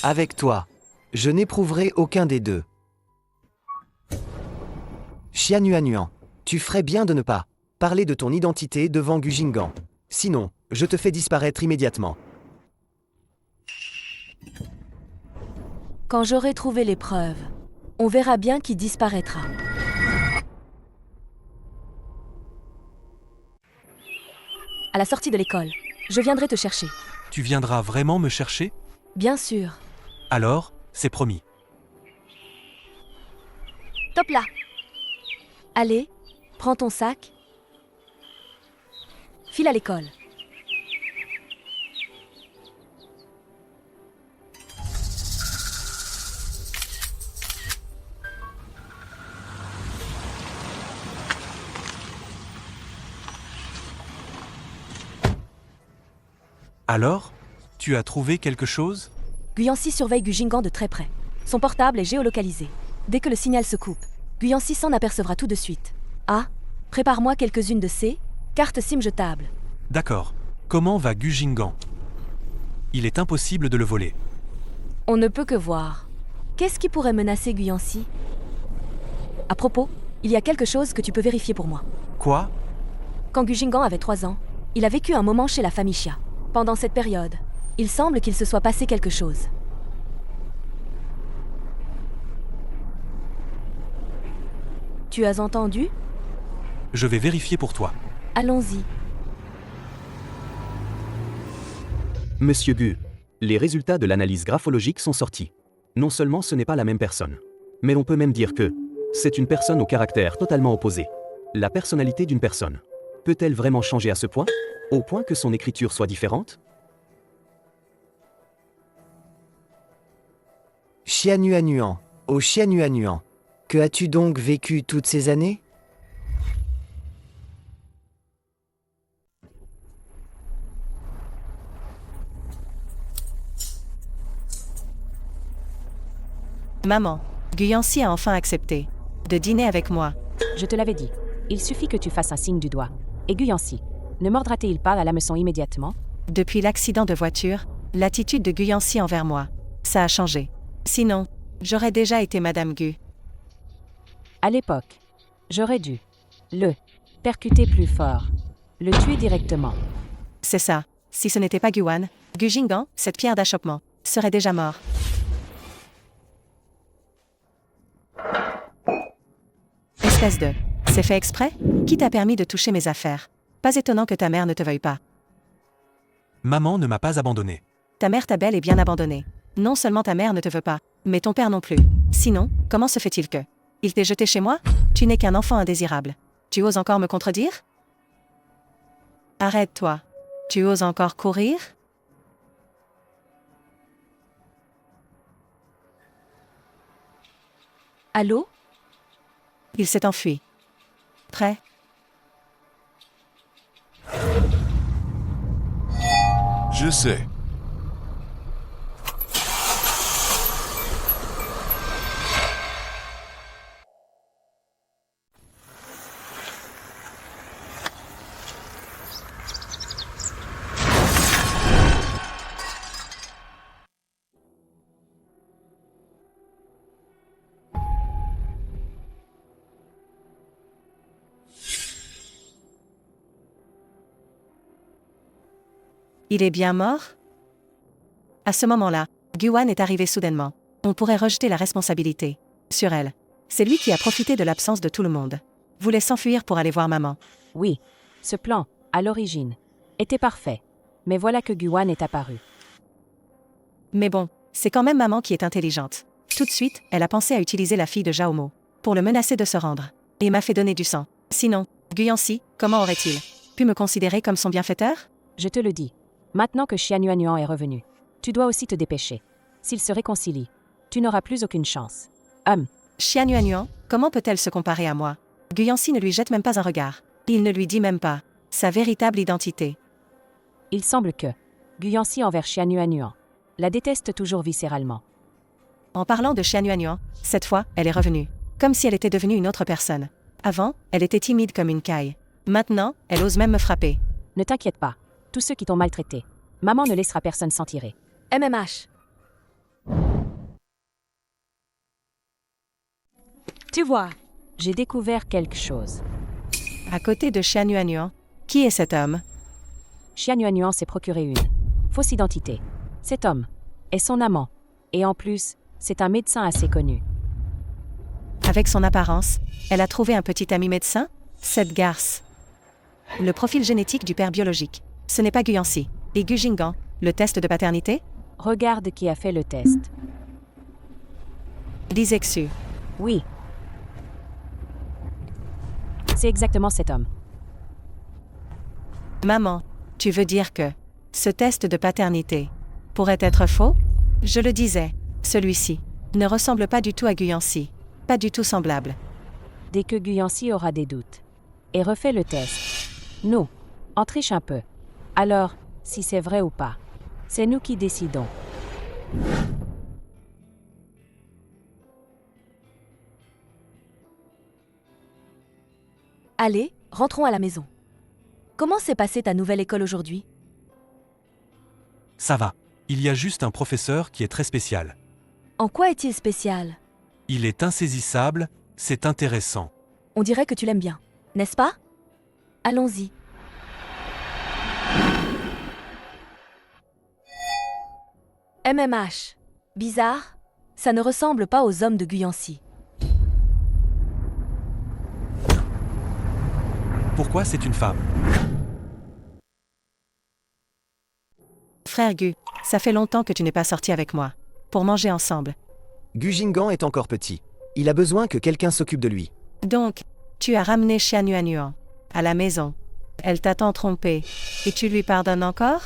Avec toi, je n'éprouverai aucun des deux. Xianuanuan, tu ferais bien de ne pas parler de ton identité devant Gu Jinggan. Sinon, je te fais disparaître immédiatement. Quand j'aurai trouvé les preuves, on verra bien qui disparaîtra. À la sortie de l'école, je viendrai te chercher. Tu viendras vraiment me chercher? Bien sûr. Alors, c'est promis. Top là. Allez, prends ton sac. File à l'école. Alors, tu as trouvé quelque chose? Guyancy surveille Gu Jinggan de très près. Son portable est géolocalisé. Dès que le signal se coupe, Guyancy s'en apercevra tout de suite. Ah, prépare-moi quelques-unes de ces cartes SIM jetables. D'accord. Comment va Gu Jinggan? Il est impossible de le voler. On ne peut que voir. Qu'est-ce qui pourrait menacer Guyancy? À propos, il y a quelque chose que tu peux vérifier pour moi. Quoi? Quand Gu Jinggan avait 3 ans, il a vécu un moment chez la famille Xia. Pendant cette période, il semble qu'il se soit passé quelque chose. Tu as entendu? Je vais vérifier pour toi. Allons-y. Monsieur Gu, les résultats de l'analyse graphologique sont sortis. Non seulement ce n'est pas la même personne, mais l'on peut même dire que c'est une personne au caractère totalement opposé. La personnalité d'une personne peut-elle vraiment changer à ce point? Au point que son écriture soit différente? Xianuanuan, ô Xianuanuan, que as-tu donc vécu toutes ces années? Maman, Guyancy a enfin accepté de dîner avec moi. Je te l'avais dit. Il suffit que tu fasses un signe du doigt. Et Guyancy, ne mordra-t-il pas à l'hameçon immédiatement? Depuis l'accident de voiture, l'attitude de Guyancy envers moi, ça a changé. Sinon, j'aurais déjà été Madame Gu. À l'époque, j'aurais dû le percuter plus fort, le tuer directement. C'est ça. Si ce n'était pas Guan, Gu Jinggan, cette pierre d'achoppement, serait déjà mort. Espèce de... C'est fait exprès? Qui t'a permis de toucher mes affaires? Pas étonnant que ta mère ne te veuille pas. Maman ne m'a pas abandonné. Ta mère t'a bel et bien abandonné. Non seulement ta mère ne te veut pas, mais ton père non plus. Sinon, comment se fait-il que... Il t'ait jeté chez moi? Tu n'es qu'un enfant indésirable. Tu oses encore me contredire? Arrête-toi. Tu oses encore courir? Allô? Il s'est enfui. Prêt? Je sais. Il est bien mort? À ce moment-là, Guan est arrivé soudainement. On pourrait rejeter la responsabilité sur elle. C'est lui qui a profité de l'absence de tout le monde. Voulait s'enfuir pour aller voir maman. Oui, ce plan, à l'origine, était parfait. Mais voilà que Guan est apparu. Mais bon, c'est quand même maman qui est intelligente. Tout de suite, elle a pensé à utiliser la fille de Jaomo pour le menacer de se rendre. Et m'a fait donner du sang. Sinon, Guyancy, comment aurait-il pu me considérer comme son bienfaiteur? Je te le dis. Maintenant que Xianyuanyuan est revenu, tu dois aussi te dépêcher. S'ils se réconcilient, tu n'auras plus aucune chance. Xianyuanyuan, comment peut-elle se comparer à moi? Guyancy ne lui jette même pas un regard. Il ne lui dit même pas sa véritable identité. Il semble que Guyancy envers Xianyuanyuan la déteste toujours viscéralement. En parlant de Xianyuanyuan, cette fois, elle est revenue. Comme si elle était devenue une autre personne. Avant, elle était timide comme une caille. Maintenant, elle ose même me frapper. Ne t'inquiète pas. Tous ceux qui t'ont maltraité, maman ne laissera personne s'en tirer. MMH. Tu vois, J'ai découvert quelque chose. À côté de Xianyuanyuan, qui est cet homme? Xianyuanyuan s'est procuré une fausse identité. Cet homme est son amant. Et en plus, c'est un médecin assez connu. Avec son apparence, elle a trouvé un petit ami médecin? Cette garce. Le profil génétique du père biologique. Ce n'est pas Guyancy. Et Gu Jinggan, le test de paternité? Regarde qui a fait le test. Lisexu. Oui. C'est exactement cet homme. Maman, tu veux dire que ce test de paternité pourrait être faux? Je le disais, celui-ci ne ressemble pas du tout à Guyancy. Pas du tout semblable. Dès que Guyancy aura des doutes et refait le test, nous, on triche un peu. Alors, si c'est vrai ou pas, c'est nous qui décidons. Allez, rentrons à la maison. Comment s'est passée ta nouvelle école aujourd'hui? Ça va. Il y a juste un professeur qui est très spécial. En quoi est-il spécial? Il est insaisissable, c'est intéressant. On dirait que tu l'aimes bien, n'est-ce pas? Allons-y. MMH. Bizarre, ça ne ressemble pas aux hommes de Guyancy. Pourquoi c'est une femme? Frère Gu, ça fait longtemps que tu n'es pas sorti avec moi. Pour manger ensemble. Gu Jinggan est encore petit. Il a besoin que quelqu'un s'occupe de lui. Donc, tu as ramené Xianyuanyuan à la maison. Elle t'a tant trompé. Et tu lui pardonnes encore?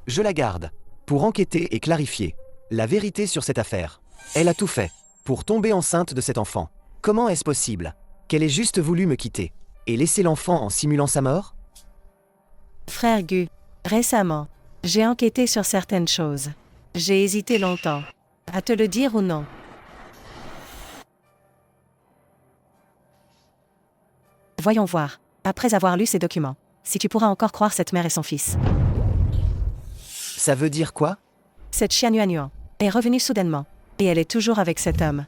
Je la garde. Pour enquêter et clarifier la vérité sur cette affaire. Elle a tout fait pour tomber enceinte de cet enfant. Comment est-ce possible qu'elle ait juste voulu me quitter et laisser l'enfant en simulant sa mort? Frère Gu, récemment, j'ai enquêté sur certaines choses. J'ai hésité longtemps. À te le dire ou non? Voyons voir, après avoir lu ces documents, si tu pourras encore croire cette mère et son fils. Ça veut dire quoi? Cette Xianyuanyuan est revenue soudainement, et elle est toujours avec cet homme.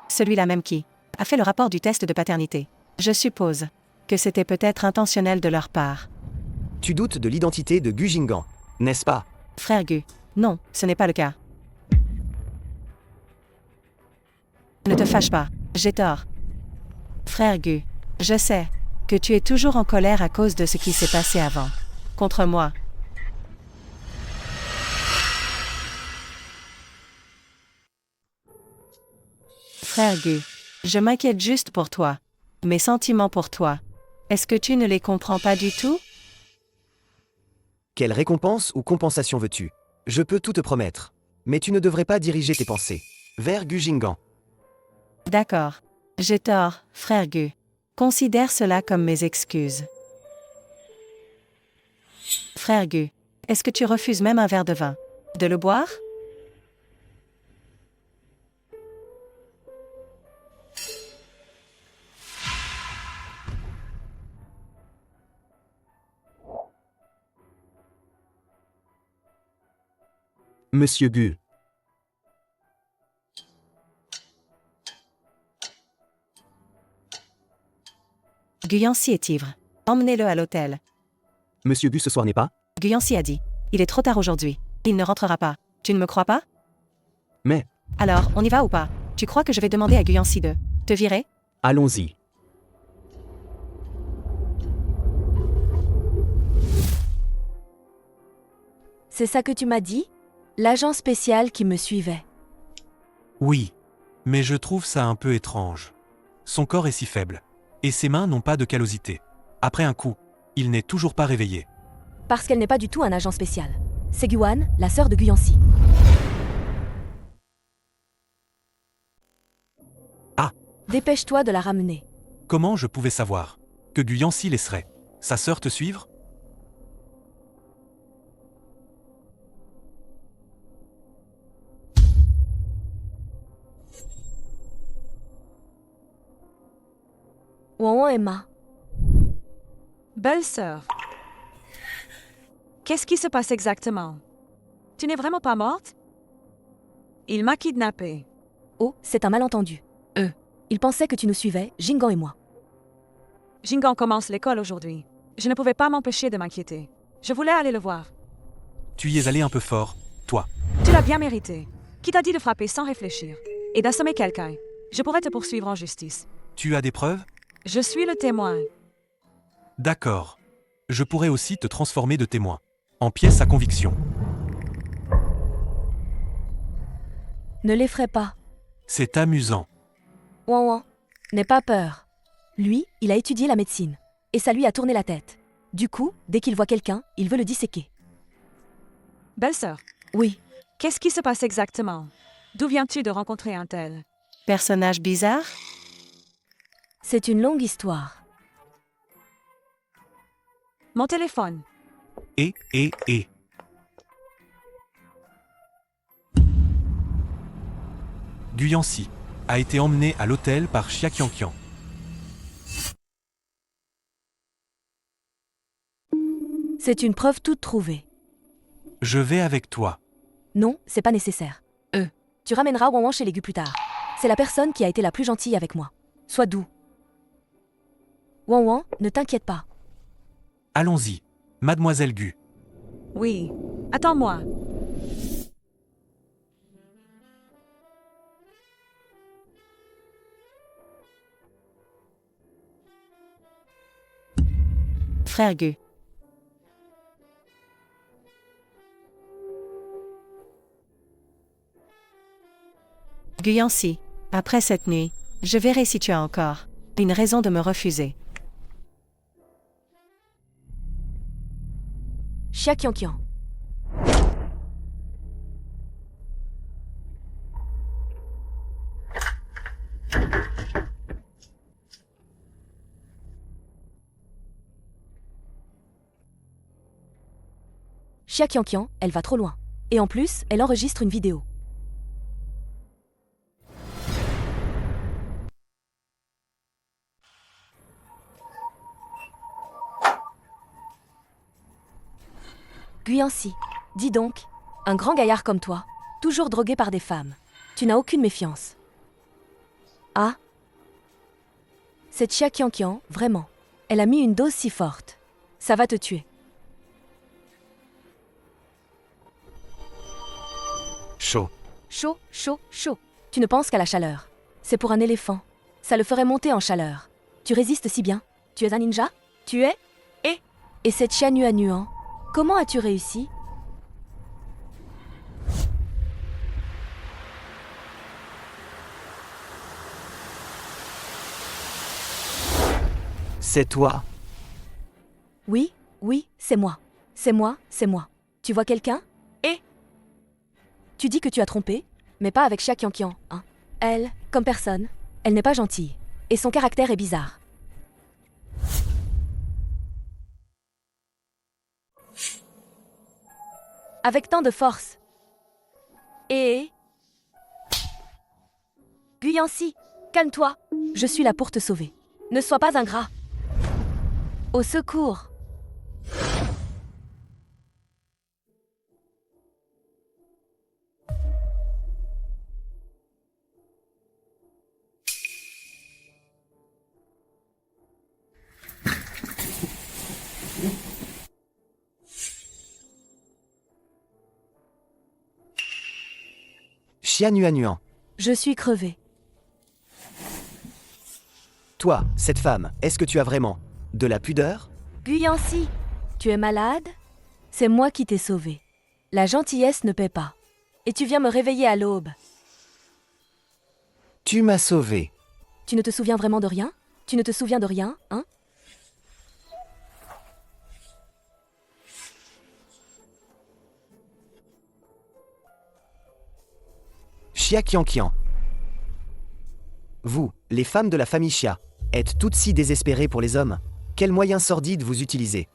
Celui-là même qui a fait le rapport du test de paternité. Je suppose que c'était peut-être intentionnel de leur part. Tu doutes de l'identité de Gu Jinggan, n'est-ce pas? Frère Gu, non, ce n'est pas le cas. Ne te fâche pas, j'ai tort. Frère Gu, je sais que tu es toujours en colère à cause de ce qui s'est passé avant. Contre moi. Frère Gu, je m'inquiète juste pour toi. Mes sentiments pour toi. Est-ce que tu ne les comprends pas du tout? Quelle récompense ou compensation veux-tu? Je peux tout te promettre. Mais tu ne devrais pas diriger tes pensées vers Gu Jinggan. D'accord. J'ai tort, frère Gu. Considère cela comme mes excuses. Frère Gu, est-ce que tu refuses même un verre de vin? De le boire? Monsieur Gu. Guyancy est ivre. Emmenez-le à l'hôtel. Monsieur Gu ce soir n'est pas? Guyancy a dit. Il est trop tard aujourd'hui. Il ne rentrera pas. Tu ne me crois pas? Mais, Alors, on y va ou pas? Tu crois que je vais demander à Guyancy de te virer? allons-y. C'est ça que tu m'as dit? L'agent spécial qui me suivait. Oui. Mais je trouve ça un peu étrange. Son corps est si faible. Et ses mains n'ont pas de callosité. Après un coup, il n'est toujours pas réveillé. Parce qu'elle n'est pas du tout un agent spécial. C'est Guan, la sœur de Guyancy. Ah. Dépêche-toi de la ramener. Comment je pouvais savoir que Guyancy laisserait sa sœur te suivre? Ouan Emma. Belle-sœur. Qu'est-ce qui se passe exactement? Tu n'es vraiment pas morte? Il m'a kidnappée. Oh, c'est un malentendu. Il pensait que tu nous suivais, Jingan et moi. Jingan commence l'école aujourd'hui. Je ne pouvais pas m'empêcher de m'inquiéter. Je voulais aller le voir. Tu y es allé un peu fort, toi. Tu l'as bien mérité. Qui t'a dit de frapper sans réfléchir et d'assommer quelqu'un? Je pourrais te poursuivre en justice. Tu as des preuves? Je suis le témoin. D'accord. Je pourrais aussi te transformer de témoin en pièce à conviction. Ne l'effraie pas. C'est amusant. Ouan, n'aie pas peur. Lui, il a étudié la médecine. Et ça lui a tourné la tête. Du coup, dès qu'il voit quelqu'un, il veut le disséquer. Belle-sœur, Oui. qu'est-ce qui se passe exactement? D'où viens-tu de rencontrer un tel? Personnage bizarre? C'est une longue histoire. Mon téléphone. Et. Guyancy a été emmené à l'hôtel par Xiaqianqian. C'est une preuve toute trouvée. Je vais avec toi. Non, c'est pas nécessaire. Tu ramèneras Ouan chez les Gu plus tard. C'est la personne qui a été la plus gentille avec moi. Sois doux. Ouan, ne t'inquiète pas. Allons-y, Mademoiselle Gu. Oui. Attends-moi. Frère Gu. Guyancy, après cette nuit, je verrai si tu as encore une raison de me refuser. Xiaqianqian. Xiaqianqian, elle va trop loin. Et en plus, elle enregistre une vidéo. Guyancy, dis donc, un grand gaillard comme toi, toujours drogué par des femmes. Tu n'as aucune méfiance. Ah? Cette Xiaqianqian, vraiment. Elle a mis une dose si forte. Ça va te tuer. Chaud. Chaud, chaud, chaud. Tu ne penses qu'à la chaleur. C'est pour un éléphant. Ça le ferait monter en chaleur. Tu résistes si bien. Tu es un ninja? Tu es? Et cette Xia Nuan, comment as-tu réussi? C'est toi. Oui, c'est moi. C'est moi, c'est moi. Tu vois quelqu'un? Tu dis que tu as trompé, mais pas avec Xiaqianqian, hein. Elle, comme personne, elle n'est pas gentille. Et son caractère est bizarre. Avec tant de force. Et... Guyancy, calme-toi. Je suis là pour te sauver. Ne sois pas ingrat. Au secours. Xia Nuan. Je suis crevée. Toi, cette femme, est-ce que tu as vraiment de la pudeur? Guyancy, tu es malade? C'est moi qui t'ai sauvé. La gentillesse ne paie pas. Et tu viens me réveiller à l'aube. Tu m'as sauvé. Tu ne te souviens vraiment de rien? Tu ne te souviens de rien, hein? Xia Qianqian. Vous, les femmes de la famille Xia, êtes toutes si désespérées pour les hommes. Quels moyens sordides vous utilisez?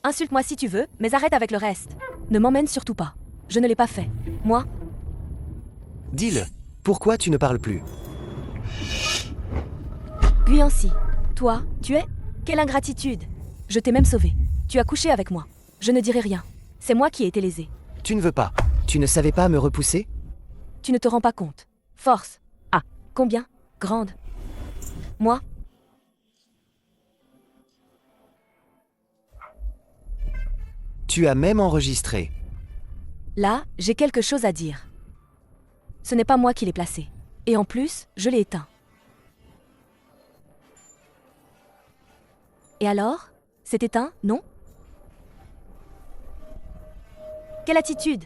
Insulte-moi si tu veux, mais arrête avec le reste. Ne m'emmène surtout pas. Je ne l'ai pas fait. Moi, Dis-le. Pourquoi tu ne parles plus? Guyancy, toi, tu es... Quelle ingratitude! Je t'ai même sauvé. Tu as couché avec moi. Je ne dirai rien. C'est moi qui ai été lésée. Tu ne veux pas. Tu ne savais pas me repousser? Tu ne te rends pas compte. Force. Ah. Combien? Grande. Moi? Tu as même enregistré. Là, j'ai quelque chose à dire. Ce n'est pas moi qui l'ai placé. Et en plus, je l'ai éteint. Et alors? C'est éteint, non? Quelle attitude!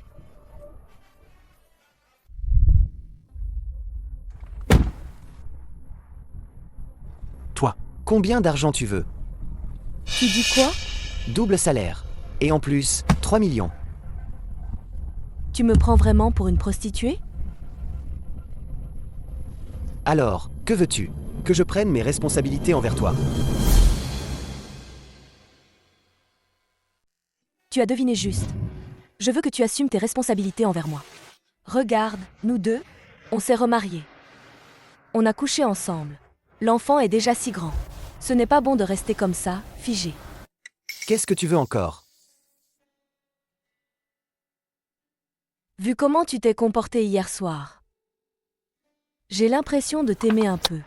Toi, Combien d'argent tu veux? Tu dis quoi? Double salaire. Et en plus, 3 millions. Tu me prends vraiment pour une prostituée? Alors, que veux-tu? Que je prenne mes responsabilités envers toi. Tu as deviné juste. Je veux que tu assumes tes responsabilités envers moi. Regarde, nous deux, on s'est remariés. On a couché ensemble. L'enfant est déjà si grand. Ce n'est pas bon de rester comme ça, figé. Qu'est-ce que tu veux encore? Vu comment tu t'es comporté hier soir, j'ai l'impression de t'aimer un peu.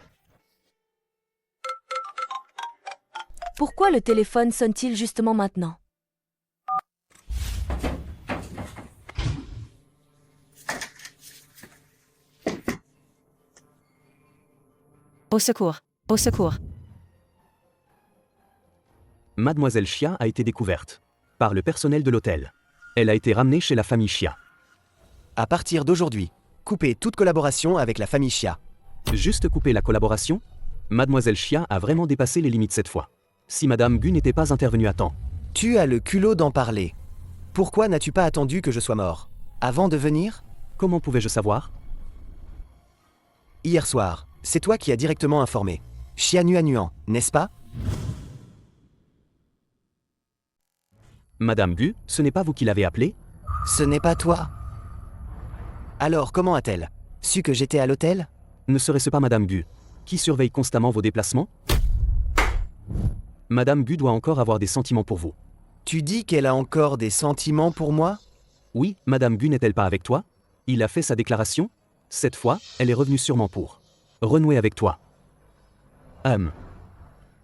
Pourquoi le téléphone sonne-t-il justement maintenant? Au secours! Au secours! Mademoiselle Xia a été découverte par le personnel de l'hôtel. Elle a été ramenée chez la famille Xia. À partir d'aujourd'hui, coupez toute collaboration avec la famille Xia. Juste couper la collaboration? Mademoiselle Xia a vraiment dépassé les limites cette fois. Si Madame Gu n'était pas intervenue à temps. Tu as le culot d'en parler. Pourquoi n'as-tu pas attendu que je sois mort? Avant de venir? Comment pouvais-je savoir? Hier soir, c'est toi qui as directement informé. Xia Nuan, n'est-ce pas? Madame Gu, ce n'est pas vous qui l'avez appelée? Ce n'est pas toi. Alors comment a-t-elle su que j'étais à l'hôtel? Ne serait-ce pas Madame Gu, qui surveille constamment vos déplacements? Madame Gu doit encore avoir des sentiments pour vous. Tu dis qu'elle a encore des sentiments pour moi? Oui, Madame Gu n'est-elle pas avec toi? Il a fait sa déclaration? Cette fois, elle est revenue sûrement pour renouer avec toi.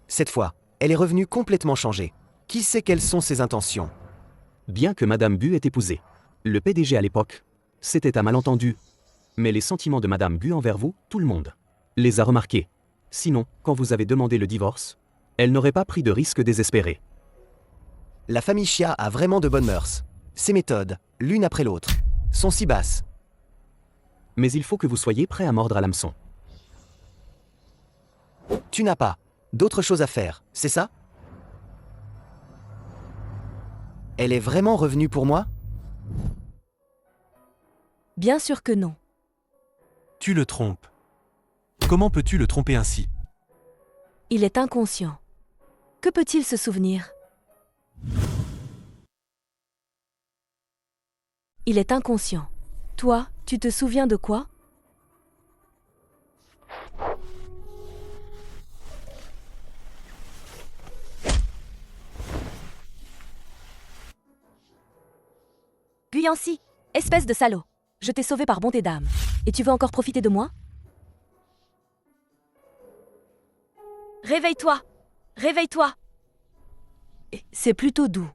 Cette fois, elle est revenue complètement changée. Qui sait quelles sont ses intentions? Bien que Madame Gu ait épousé le PDG à l'époque, c'était un malentendu. Mais les sentiments de Madame Gu envers vous, tout le monde les a remarqués. Sinon, quand vous avez demandé le divorce, elle n'aurait pas pris de risques désespérés. La famille Xia a vraiment de bonnes mœurs. Ses méthodes, l'une après l'autre, sont si basses. Mais il faut que vous soyez prêt à mordre à l'hameçon. Tu n'as pas d'autre chose à faire, c'est ça? Elle est vraiment revenue pour moi? Bien sûr que non. tu le trompes. Comment peux-tu le tromper ainsi? Il est inconscient. Que peut-il se souvenir? Il est inconscient. Toi, tu te souviens de quoi? Guyancy, espèce de salaud. Je t'ai sauvé par bonté d'âme. Et tu veux encore profiter de moi? Réveille-toi! Réveille-toi! C'est plutôt doux.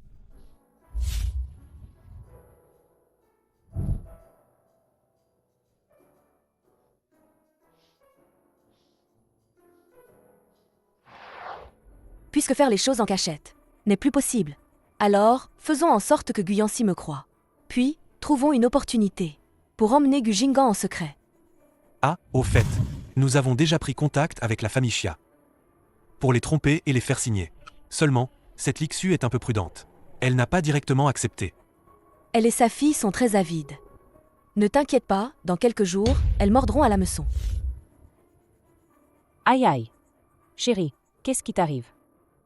Puisque faire les choses en cachette n'est plus possible, alors faisons en sorte que Guyancy me croie. Puis, trouvons une opportunité pour emmener Gu Jingan en secret. Ah, au fait, nous avons déjà pris contact avec la famille Xia. Pour les tromper et les faire signer. Seulement, cette Lixu est un peu prudente. Elle n'a pas directement accepté. Elle et sa fille sont très avides. Ne t'inquiète pas, dans quelques jours, elles mordront à l'hameçon. Aïe aïe. Chérie, qu'est-ce qui t'arrive?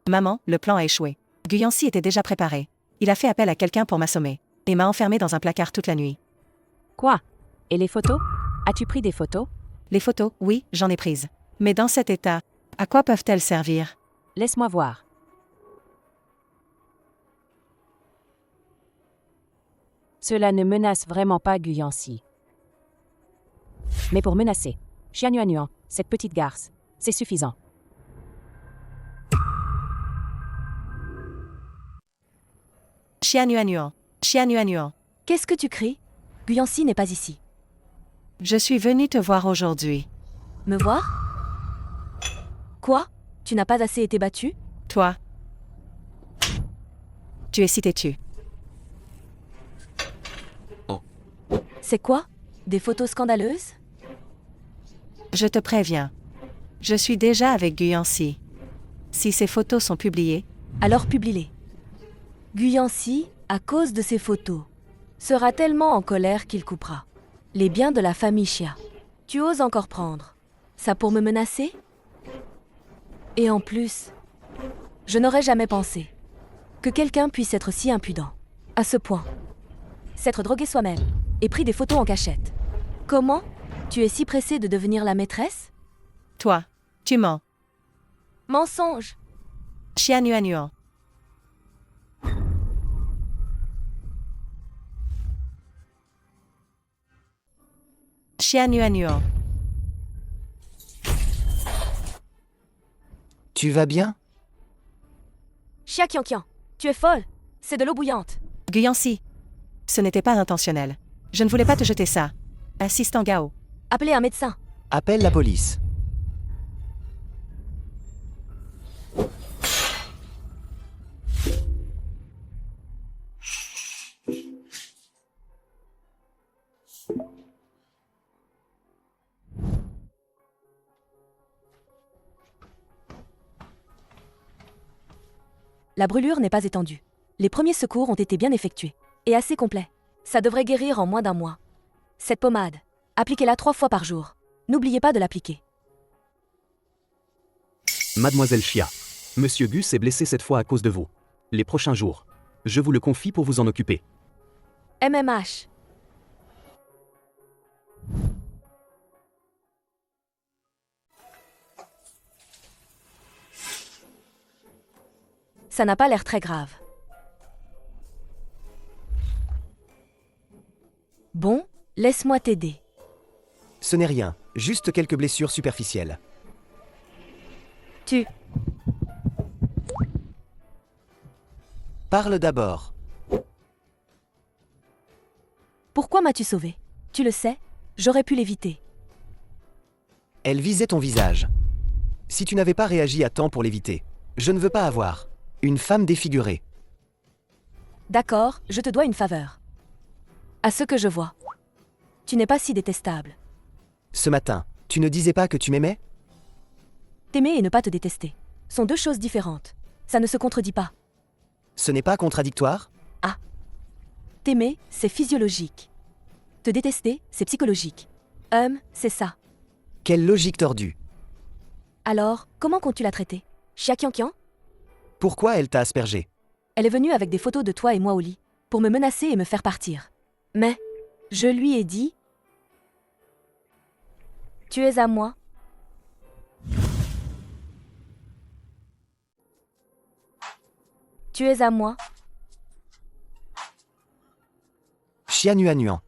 Maman, le plan a échoué. Guyancy était déjà préparé. Il a fait appel à quelqu'un pour m'assommer. Et m'a enfermé dans un placard toute la nuit. Quoi? Et les photos? As-tu pris des photos? Les photos, oui, j'en ai prises. Mais dans cet état, à quoi peuvent-elles servir? Laisse-moi voir. Cela ne menace vraiment pas Guyancy. Mais pour menacer, Xianyuanyuan, cette petite garce, c'est suffisant. Xianyuanyuan, Xianyuanyuan. Qu'est-ce que tu cries? Guyancy n'est pas ici. Je suis venue te voir aujourd'hui. Me voir? Quoi? Tu n'as pas assez été battu? Toi. Tu es si têtu. C'est quoi? Des photos scandaleuses? Je te préviens. Je suis déjà avec Guyancy. Si ces photos sont publiées, Alors publie-les. Guyancy, à cause de ces photos, sera tellement en colère qu'il coupera les biens de la famille Xia. Tu oses encore prendre ça pour me menacer? Et en plus, je n'aurais jamais pensé que quelqu'un puisse être si impudent, à ce point. S'être drogué soi-même et pris des photos en cachette. Comment? Tu es si pressée de devenir la maîtresse? toi, tu mens. Mensonge! Xianyuanyuan. Xianyuanyuan. Tu vas bien? Xia Qianqian, tu es folle! C'est de l'eau bouillante! Guyancy. Ce n'était pas intentionnel. Je ne voulais pas te jeter ça. Assistant Gao. Appelez un médecin! Appelle la police. La brûlure n'est pas étendue. Les premiers secours ont été bien effectués. Et assez complets. Ça devrait guérir en moins d'un mois. Cette pommade, appliquez-la 3 fois par jour. N'oubliez pas de l'appliquer. Mademoiselle Xia. Monsieur Gus est blessé cette fois à cause de vous. Les prochains jours. Je vous le confie pour vous en occuper. MMH. Ça n'a pas l'air très grave. Bon, laisse-moi t'aider. Ce n'est rien, juste quelques blessures superficielles. Tu... Parle d'abord. Pourquoi m'as-tu sauvé? Tu le sais, j'aurais pu l'éviter. Elle visait ton visage. Si tu n'avais pas réagi à temps pour l'éviter, je ne veux pas avoir une femme défigurée. D'accord, je te dois une faveur. À ce que je vois, tu n'es pas si détestable. Ce matin, tu ne disais pas que tu m'aimais? T'aimer et ne pas te détester sont deux choses différentes. Ça ne se contredit pas. Ce n'est pas contradictoire? T'aimer, c'est physiologique. Te détester, c'est psychologique. C'est ça. Quelle logique tordue. Alors, comment comptes-tu la traiter? Xia Qianqian? Pourquoi elle t'a aspergé? Elle est venue avec des photos de toi et moi au lit, pour me menacer et me faire partir. Mais, je lui ai dit... Tu es à moi. Tu es à moi. Xianyuanyuan.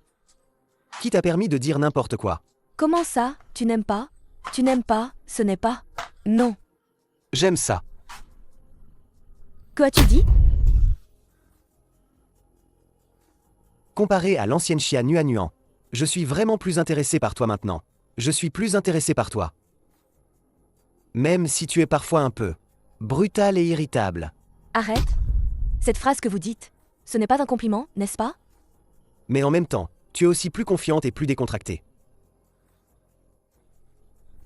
Qui t'a permis de dire n'importe quoi? Comment ça, tu n'aimes pas? Tu n'aimes pas, ce n'est pas... Non. J'aime ça. Que as-tu dit? Comparé à l'ancienne Xianyuanyuan, je suis vraiment plus intéressé par toi maintenant. Je suis plus intéressé par toi. Même si tu es parfois un peu brutal et irritable. Arrête. Cette phrase que vous dites, ce n'est pas un compliment, n'est-ce pas? Mais en même temps, tu es aussi plus confiante et plus décontractée.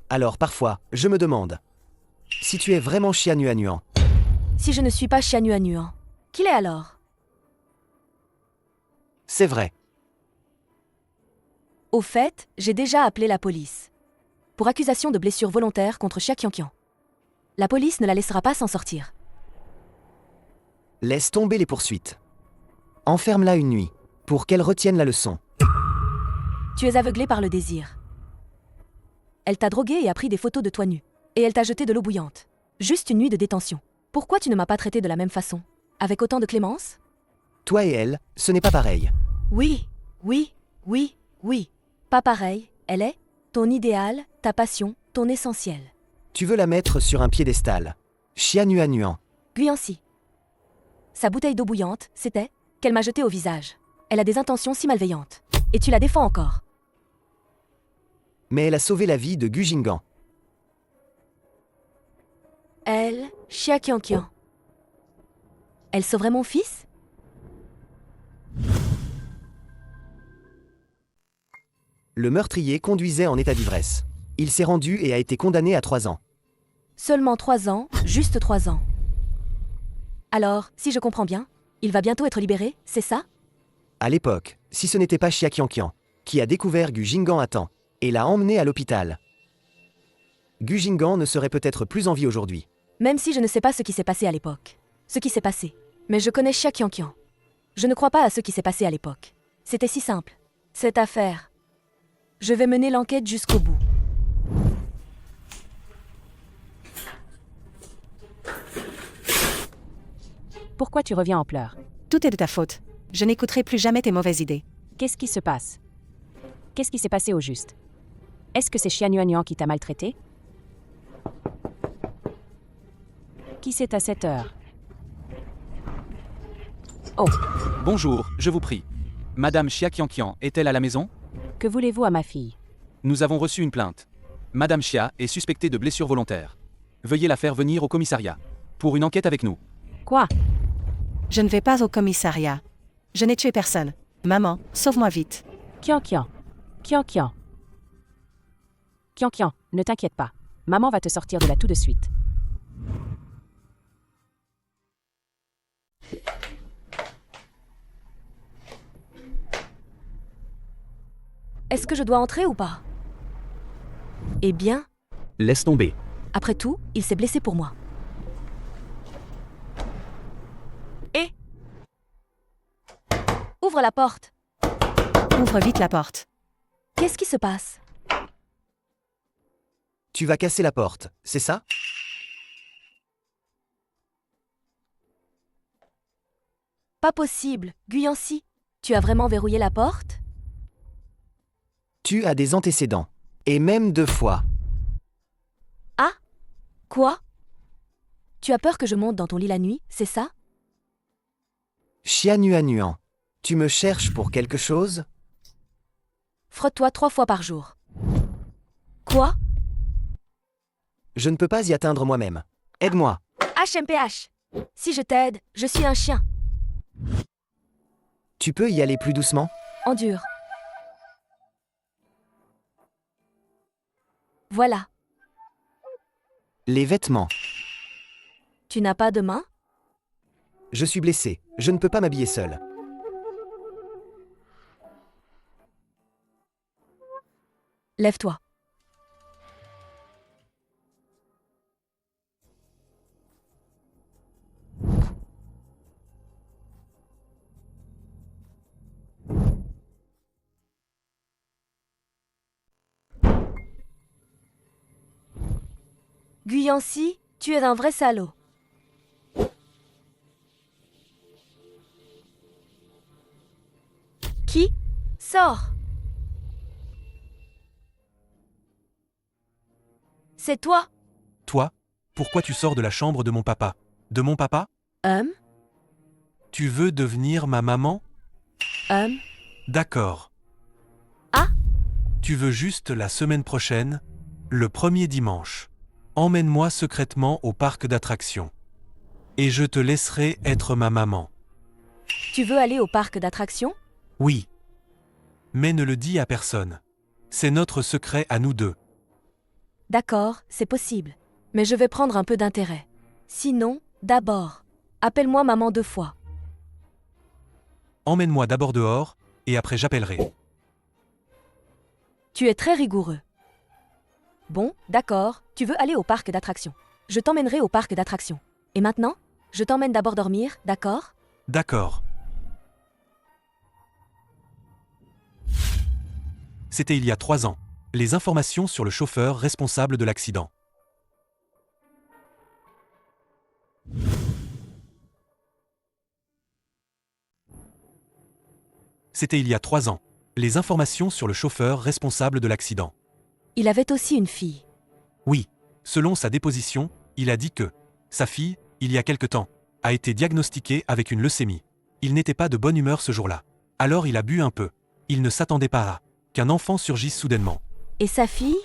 Alors parfois, je me demande si tu es vraiment Xianyuanyuan. Si je ne suis pas Xianyuanyuan, qui l'est alors? C'est vrai. Au fait, j'ai déjà appelé la police. Pour accusation de blessure volontaire contre Xia Qianqian. La police ne la laissera pas s'en sortir. Laisse tomber les poursuites. Enferme-la une nuit, pour qu'elle retienne la leçon. Tu es aveuglé par le désir. Elle t'a drogué et a pris des photos de toi nu. Et elle t'a jeté de l'eau bouillante. Juste une nuit de détention. Pourquoi tu ne m'as pas traité de la même façon? Avec autant de clémence? Toi et elle, ce n'est pas pareil. Oui, oui, oui, oui. Pas pareil, elle est ton idéal, ta passion, ton essentiel. Tu veux la mettre sur un piédestal. Xianuan. Guyancy. Sa bouteille d'eau bouillante, c'était qu'elle m'a jeté au visage. Elle a des intentions si malveillantes. Et tu la défends encore. Mais elle a sauvé la vie de Gu Jinggan. Elle, Xia Qianqian. Elle sauverait mon fils? Le meurtrier conduisait en état d'ivresse. Il s'est rendu et a été condamné à 3 ans. Seulement 3 ans, juste 3 ans. Alors, si je comprends bien, il va bientôt être libéré, c'est ça? À l'époque, si ce n'était pas Xia Qianqian, qui a découvert Gu Jinggan à temps, et l'a emmené à l'hôpital. Gu Jinggan ne serait peut-être plus en vie aujourd'hui. Même si je ne sais pas ce qui s'est passé à l'époque. Ce qui s'est passé. Mais je connais Xia Qianqian. Je ne crois pas à ce qui s'est passé à l'époque. C'était si simple. Cette affaire. Je vais mener l'enquête jusqu'au bout. Pourquoi tu reviens en pleurs? Tout est de ta faute. Je n'écouterai plus jamais tes mauvaises idées. Qu'est-ce qui se passe? Qu'est-ce qui s'est passé au juste? Est-ce que c'est Xianuan qui t'a maltraité? Qui c'est à cette heure? Oh, Bonjour, je vous prie. Madame Xia Qianqian est-elle à la maison? que voulez-vous à ma fille? Nous avons reçu une plainte. Madame Xia est suspectée de blessure volontaire. Veuillez la faire venir au commissariat. Pour une enquête avec nous. Quoi? Je ne vais pas au commissariat. Je n'ai tué personne. Maman, sauve-moi vite. Qianqian. Qianqian. Qianqian, ne t'inquiète pas. Maman va te sortir de là tout de suite. Est-ce que je dois entrer ou pas? Eh bien, Laisse tomber. après tout, il s'est blessé pour moi. Et ouvre la porte. Ouvre vite la porte. Qu'est-ce qui se passe? Tu vas casser la porte, c'est ça? Pas possible, Guyancy. Tu as vraiment verrouillé la porte? Tu as des antécédents. Et même 2 fois. Ah? Quoi? Tu as peur que je monte dans ton lit la nuit, c'est ça? Xianuan. Tu me cherches pour quelque chose? Frotte-toi 3 fois par jour. Quoi? Je ne peux pas y atteindre moi-même. Aide-moi. HMPH. Si je t'aide, je suis un chien. Tu peux y aller plus doucement? Endure. Voilà. Les vêtements. Tu n'as pas de main? Je suis blessé. Je ne peux pas m'habiller seul. Lève-toi. Guyancy, tu es un vrai salaud. Qui? Sors. C'est toi? Toi, pourquoi tu sors de la chambre de mon papa? De mon papa? Tu veux devenir ma maman? D'accord. Ah? Tu veux juste la semaine prochaine, le premier dimanche. Emmène-moi secrètement au parc d'attractions. Et je te laisserai être ma maman. Tu veux aller au parc d'attractions? Oui. Mais ne le dis à personne. C'est notre secret à nous deux. D'accord, c'est possible. Mais je vais prendre un peu d'intérêt. Sinon, d'abord, appelle-moi maman 2 fois. Emmène-moi d'abord dehors, et après j'appellerai. Tu es très rigoureux. Bon, d'accord, tu veux aller au parc d'attractions. Je t'emmènerai au parc d'attractions. Et maintenant, je t'emmène d'abord dormir, d'accord? D'accord. C'était il y a 3 ans. Les informations sur le chauffeur responsable de l'accident. C'était il y a 3 ans. Les informations sur le chauffeur responsable de l'accident. Il avait aussi une fille. Oui, selon sa déposition, il a dit que sa fille, il y a quelque temps, a été diagnostiquée avec une leucémie. Il n'était pas de bonne humeur ce jour-là. Alors il a bu un peu. Il ne s'attendait pas à qu'un enfant surgisse soudainement. Et sa fille?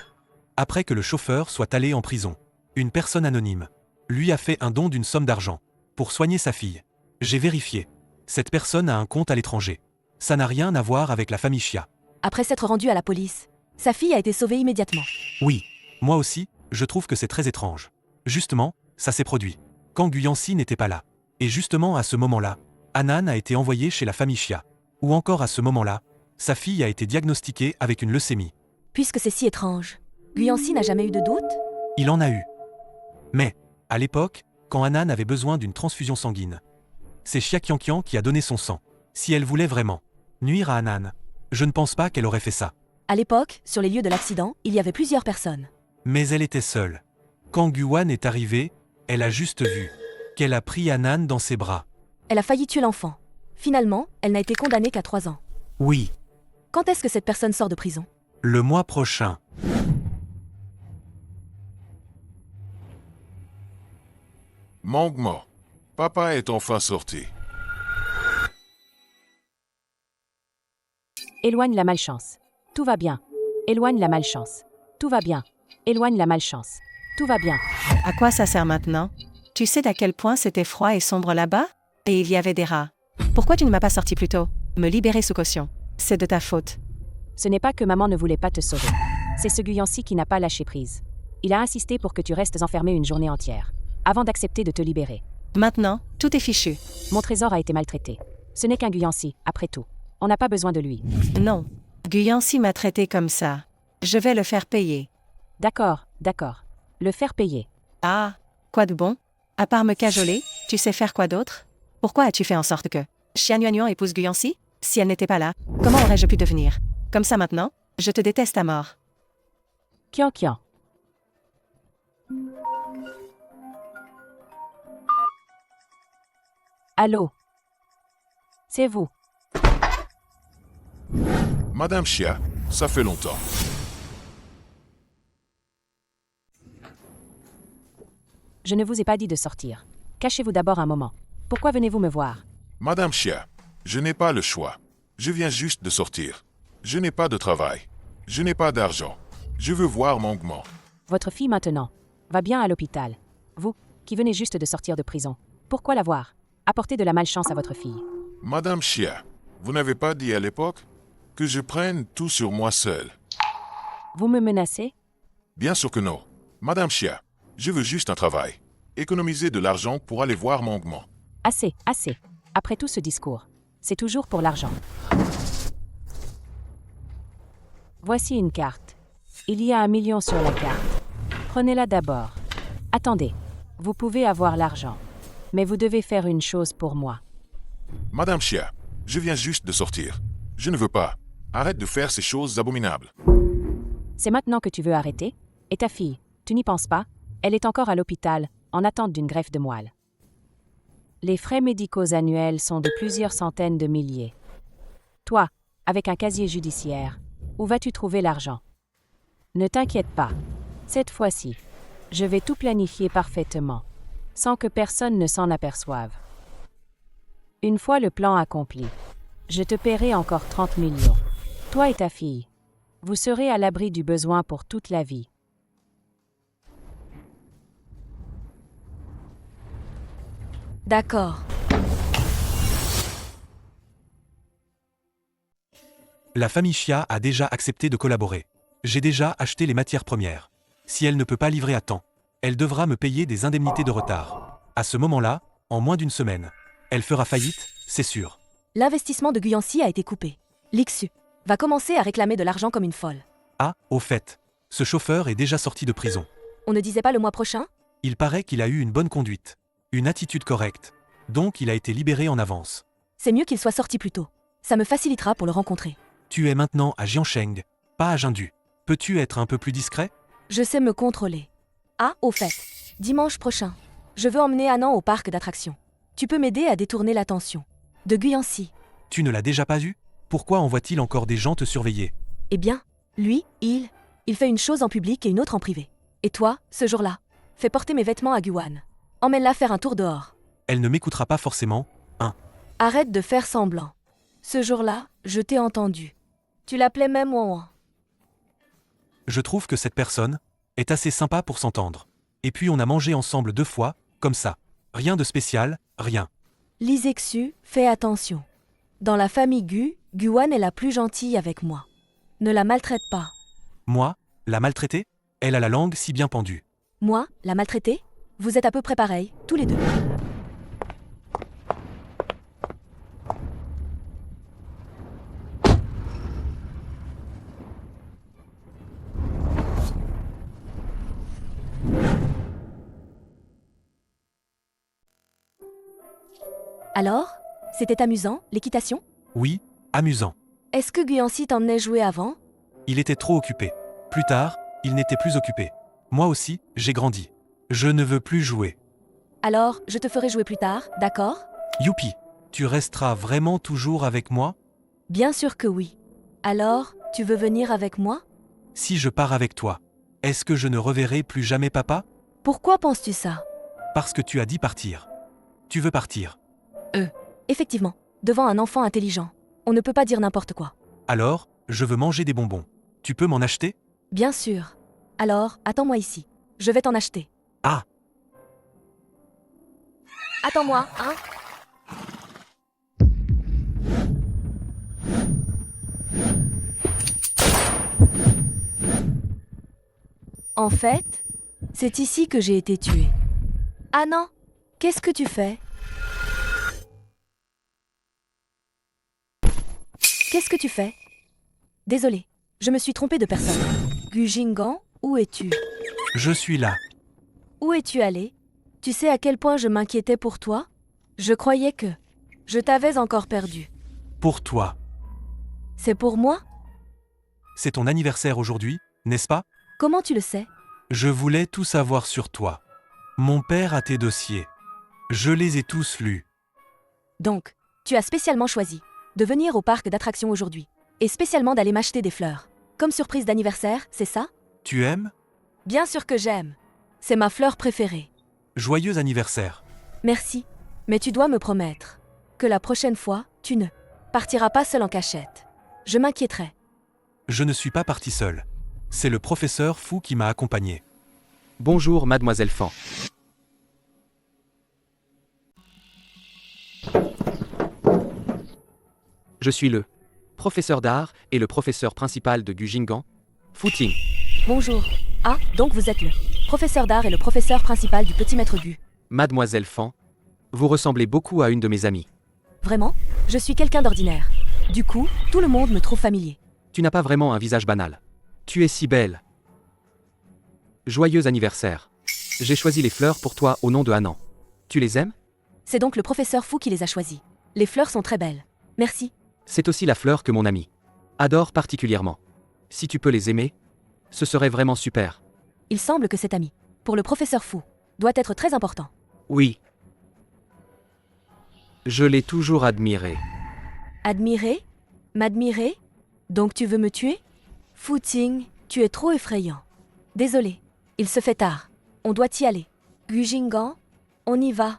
Après que le chauffeur soit allé en prison, une personne anonyme lui a fait un don d'une somme d'argent pour soigner sa fille. J'ai vérifié. Cette personne a un compte à l'étranger. Ça n'a rien à voir avec la famille Chia. Après s'être rendu à la police, sa fille a été sauvée immédiatement. Oui, moi aussi, je trouve que c'est très étrange. Justement, ça s'est produit quand Guyancy n'était pas là. Et justement à ce moment-là, Anan a été envoyé chez la famille Chia. Ou encore à ce moment-là, sa fille a été diagnostiquée avec une leucémie. Puisque c'est si étrange, Guyancy n'a jamais eu de doute? Il en a eu. Mais, à l'époque, quand Anan avait besoin d'une transfusion sanguine, c'est Chia Qianqian qui a donné son sang. Si elle voulait vraiment nuire à Anan, je ne pense pas qu'elle aurait fait ça. À l'époque, sur les lieux de l'accident, il y avait plusieurs personnes. Mais elle était seule. Quand Guan est arrivé, elle a juste vu qu'elle a pris Anan dans ses bras. Elle a failli tuer l'enfant. Finalement, elle n'a été condamnée qu'à 3 ans. Oui, Quand est-ce que cette personne sort de prison? le mois prochain. Mangmo, papa est enfin sorti. Éloigne la malchance. Tout va bien. Éloigne la malchance. Tout va bien. Éloigne la malchance. Tout va bien. À quoi ça sert maintenant? Tu sais d'à quel point c'était froid et sombre là-bas? Et il y avait des rats. Pourquoi tu ne m'as pas sorti plus tôt? Me libérer sous caution. C'est de ta faute. Ce n'est pas que maman ne voulait pas te sauver. C'est ce Guyancy qui n'a pas lâché prise. Il a insisté pour que tu restes enfermé une journée entière, avant d'accepter de te libérer. Maintenant, tout est fichu. Mon trésor a été maltraité. Ce n'est qu'un Guyancy, après tout. On n'a pas besoin de lui. Non. Guyancy m'a traité comme ça. Je vais le faire payer. D'accord, d'accord. Le faire payer. Ah, quoi de bon? À part me cajoler, tu sais faire quoi d'autre? Pourquoi as-tu fait en sorte que Xia Yuanyuan épouse Guyancy? Si elle n'était pas là, comment aurais-je pu devenir? Comme ça maintenant, je te déteste à mort. Qianqian. Allô? C'est vous. Madame Chia, ça fait longtemps. Je ne vous ai pas dit de sortir. Cachez-vous d'abord un moment. Pourquoi venez-vous me voir? Madame Chia, je n'ai pas le choix. Je viens juste de sortir. Je n'ai pas de travail. Je n'ai pas d'argent. Je veux voir Mangmo. Votre fille maintenant va bien à l'hôpital. Vous, qui venez juste de sortir de prison, pourquoi la voir? Apportez de la malchance à votre fille. Madame Chia, vous n'avez pas dit à l'époque que je prenne tout sur moi seul. Vous me menacez? Bien sûr que non. Madame Chia, je veux juste un travail. Économiser de l'argent pour aller voir Mangmo. Assez, assez. Après tout ce discours, c'est toujours pour l'argent. Voici une carte. Il y a 1 million sur la carte. Prenez-la d'abord. Attendez, vous pouvez avoir l'argent. Mais vous devez faire une chose pour moi. Madame Chia, je viens juste de sortir. Je ne veux pas. Arrête de faire ces choses abominables. C'est maintenant que tu veux arrêter? Et ta fille, tu n'y penses pas? Elle est encore à l'hôpital, en attente d'une greffe de moelle. Les frais médicaux annuels sont de plusieurs centaines de milliers. Toi, avec un casier judiciaire, où vas-tu trouver l'argent? Ne t'inquiète pas. Cette fois-ci, je vais tout planifier parfaitement, sans que personne ne s'en aperçoive. Une fois le plan accompli, je te paierai encore 30 millions. Toi et ta fille, vous serez à l'abri du besoin pour toute la vie. D'accord. La famille Chia a déjà accepté de collaborer. J'ai déjà acheté les matières premières. Si elle ne peut pas livrer à temps, elle devra me payer des indemnités de retard. À ce moment-là, en moins d'1 semaine, elle fera faillite, c'est sûr. L'investissement de Guyancy a été coupé. L'Ixu va commencer à réclamer de l'argent comme une folle. Ah, au fait, ce chauffeur est déjà sorti de prison. On ne disait pas le mois prochain? Il paraît qu'il a eu une bonne conduite, une attitude correcte. Donc il a été libéré en avance. C'est mieux qu'il soit sorti plus tôt. Ça me facilitera pour le rencontrer. Tu es maintenant à Jiansheng, pas à Jindu. Peux-tu être un peu plus discret? Je sais me contrôler. Ah, au fait, dimanche prochain, je veux emmener Anand au parc d'attractions. Tu peux m'aider à détourner l'attention de Guyancy. Tu ne l'as déjà pas eu? Pourquoi envoie-t-il encore des gens te surveiller? Eh bien, lui, il fait une chose en public et une autre en privé. Et toi, ce jour-là, fais porter mes vêtements à Guan. Emmène-la faire un tour dehors. Elle ne m'écoutera pas forcément. Arrête de faire semblant. Ce jour-là, je t'ai entendu. Tu l'appelais même Ouan. Je trouve que cette personne est assez sympa pour s'entendre. Et puis on a mangé ensemble 2 fois, comme ça. Rien de spécial, rien. Lisexu, fais attention. Dans la famille Guan est la plus gentille avec moi. Ne la maltraite pas. Moi, la maltraiter? Elle a la langue si bien pendue. Moi, la maltraiter? Vous êtes à peu près pareils, tous les deux. Alors, c'était amusant, l'équitation? Oui, amusant. Est-ce que Guyancy t'emmenait jouer avant? Il était trop occupé. Plus tard, il n'était plus occupé. Moi aussi, j'ai grandi. Je ne veux plus jouer. Alors, je te ferai jouer plus tard, d'accord? Youpi, tu resteras vraiment toujours avec moi? Bien sûr que oui. Alors, tu veux venir avec moi? Si je pars avec toi, est-ce que je ne reverrai plus jamais papa? Pourquoi penses-tu ça? Parce que tu as dit partir. Tu veux partir. Effectivement, devant un enfant intelligent, on ne peut pas dire n'importe quoi. Alors, je veux manger des bonbons. Tu peux m'en acheter? Bien sûr. Alors, attends-moi ici. Je vais t'en acheter. Ah! Attends-moi, hein? En fait, c'est ici que j'ai été tuée. Ah non, qu'est-ce que tu fais? Qu'est-ce que tu fais? Désolé, je me suis trompée de personne. Gu Jingan, où es-tu? Je suis là. Où es-tu allé? Tu sais à quel point je m'inquiétais pour toi? Je croyais que je t'avais encore perdu. Pour toi. C'est pour moi? C'est ton anniversaire aujourd'hui, n'est-ce pas? Comment tu le sais? Je voulais tout savoir sur toi. Mon père a tes dossiers. Je les ai tous lus. Donc, tu as spécialement choisi de venir au parc d'attractions aujourd'hui. Et spécialement d'aller m'acheter des fleurs. Comme surprise d'anniversaire, c'est ça? Tu aimes? Bien sûr que j'aime. C'est ma fleur préférée. Joyeux anniversaire. Merci. Mais tu dois me promettre que la prochaine fois, tu ne partiras pas seul en cachette. Je m'inquiéterai. Je ne suis pas parti seul. C'est le professeur Fou qui m'a accompagné. Bonjour, mademoiselle Fan. Je suis le professeur d'art et le professeur principal de Gu Jingan, Fu Ting. Bonjour. Ah, donc vous êtes le professeur d'art et le professeur principal du petit maître Gu. Mademoiselle Fan, vous ressemblez beaucoup à une de mes amies. Vraiment? Je suis quelqu'un d'ordinaire. Du coup, tout le monde me trouve familier. Tu n'as pas vraiment un visage banal. Tu es si belle. Joyeux anniversaire. J'ai choisi les fleurs pour toi au nom de Anand. Tu les aimes? C'est donc le professeur Fou qui les a choisis. Les fleurs sont très belles. Merci. C'est aussi la fleur que mon ami adore particulièrement. Si tu peux les aimer, ce serait vraiment super. Il semble que cet ami, pour le professeur Fou, doit être très important. Oui. Je l'ai toujours admiré. Admirer? M'admirer? Donc tu veux me tuer? Fu Ting, tu es trop effrayant. Désolé, il se fait tard. On doit y aller. Gu Jingan, on y va.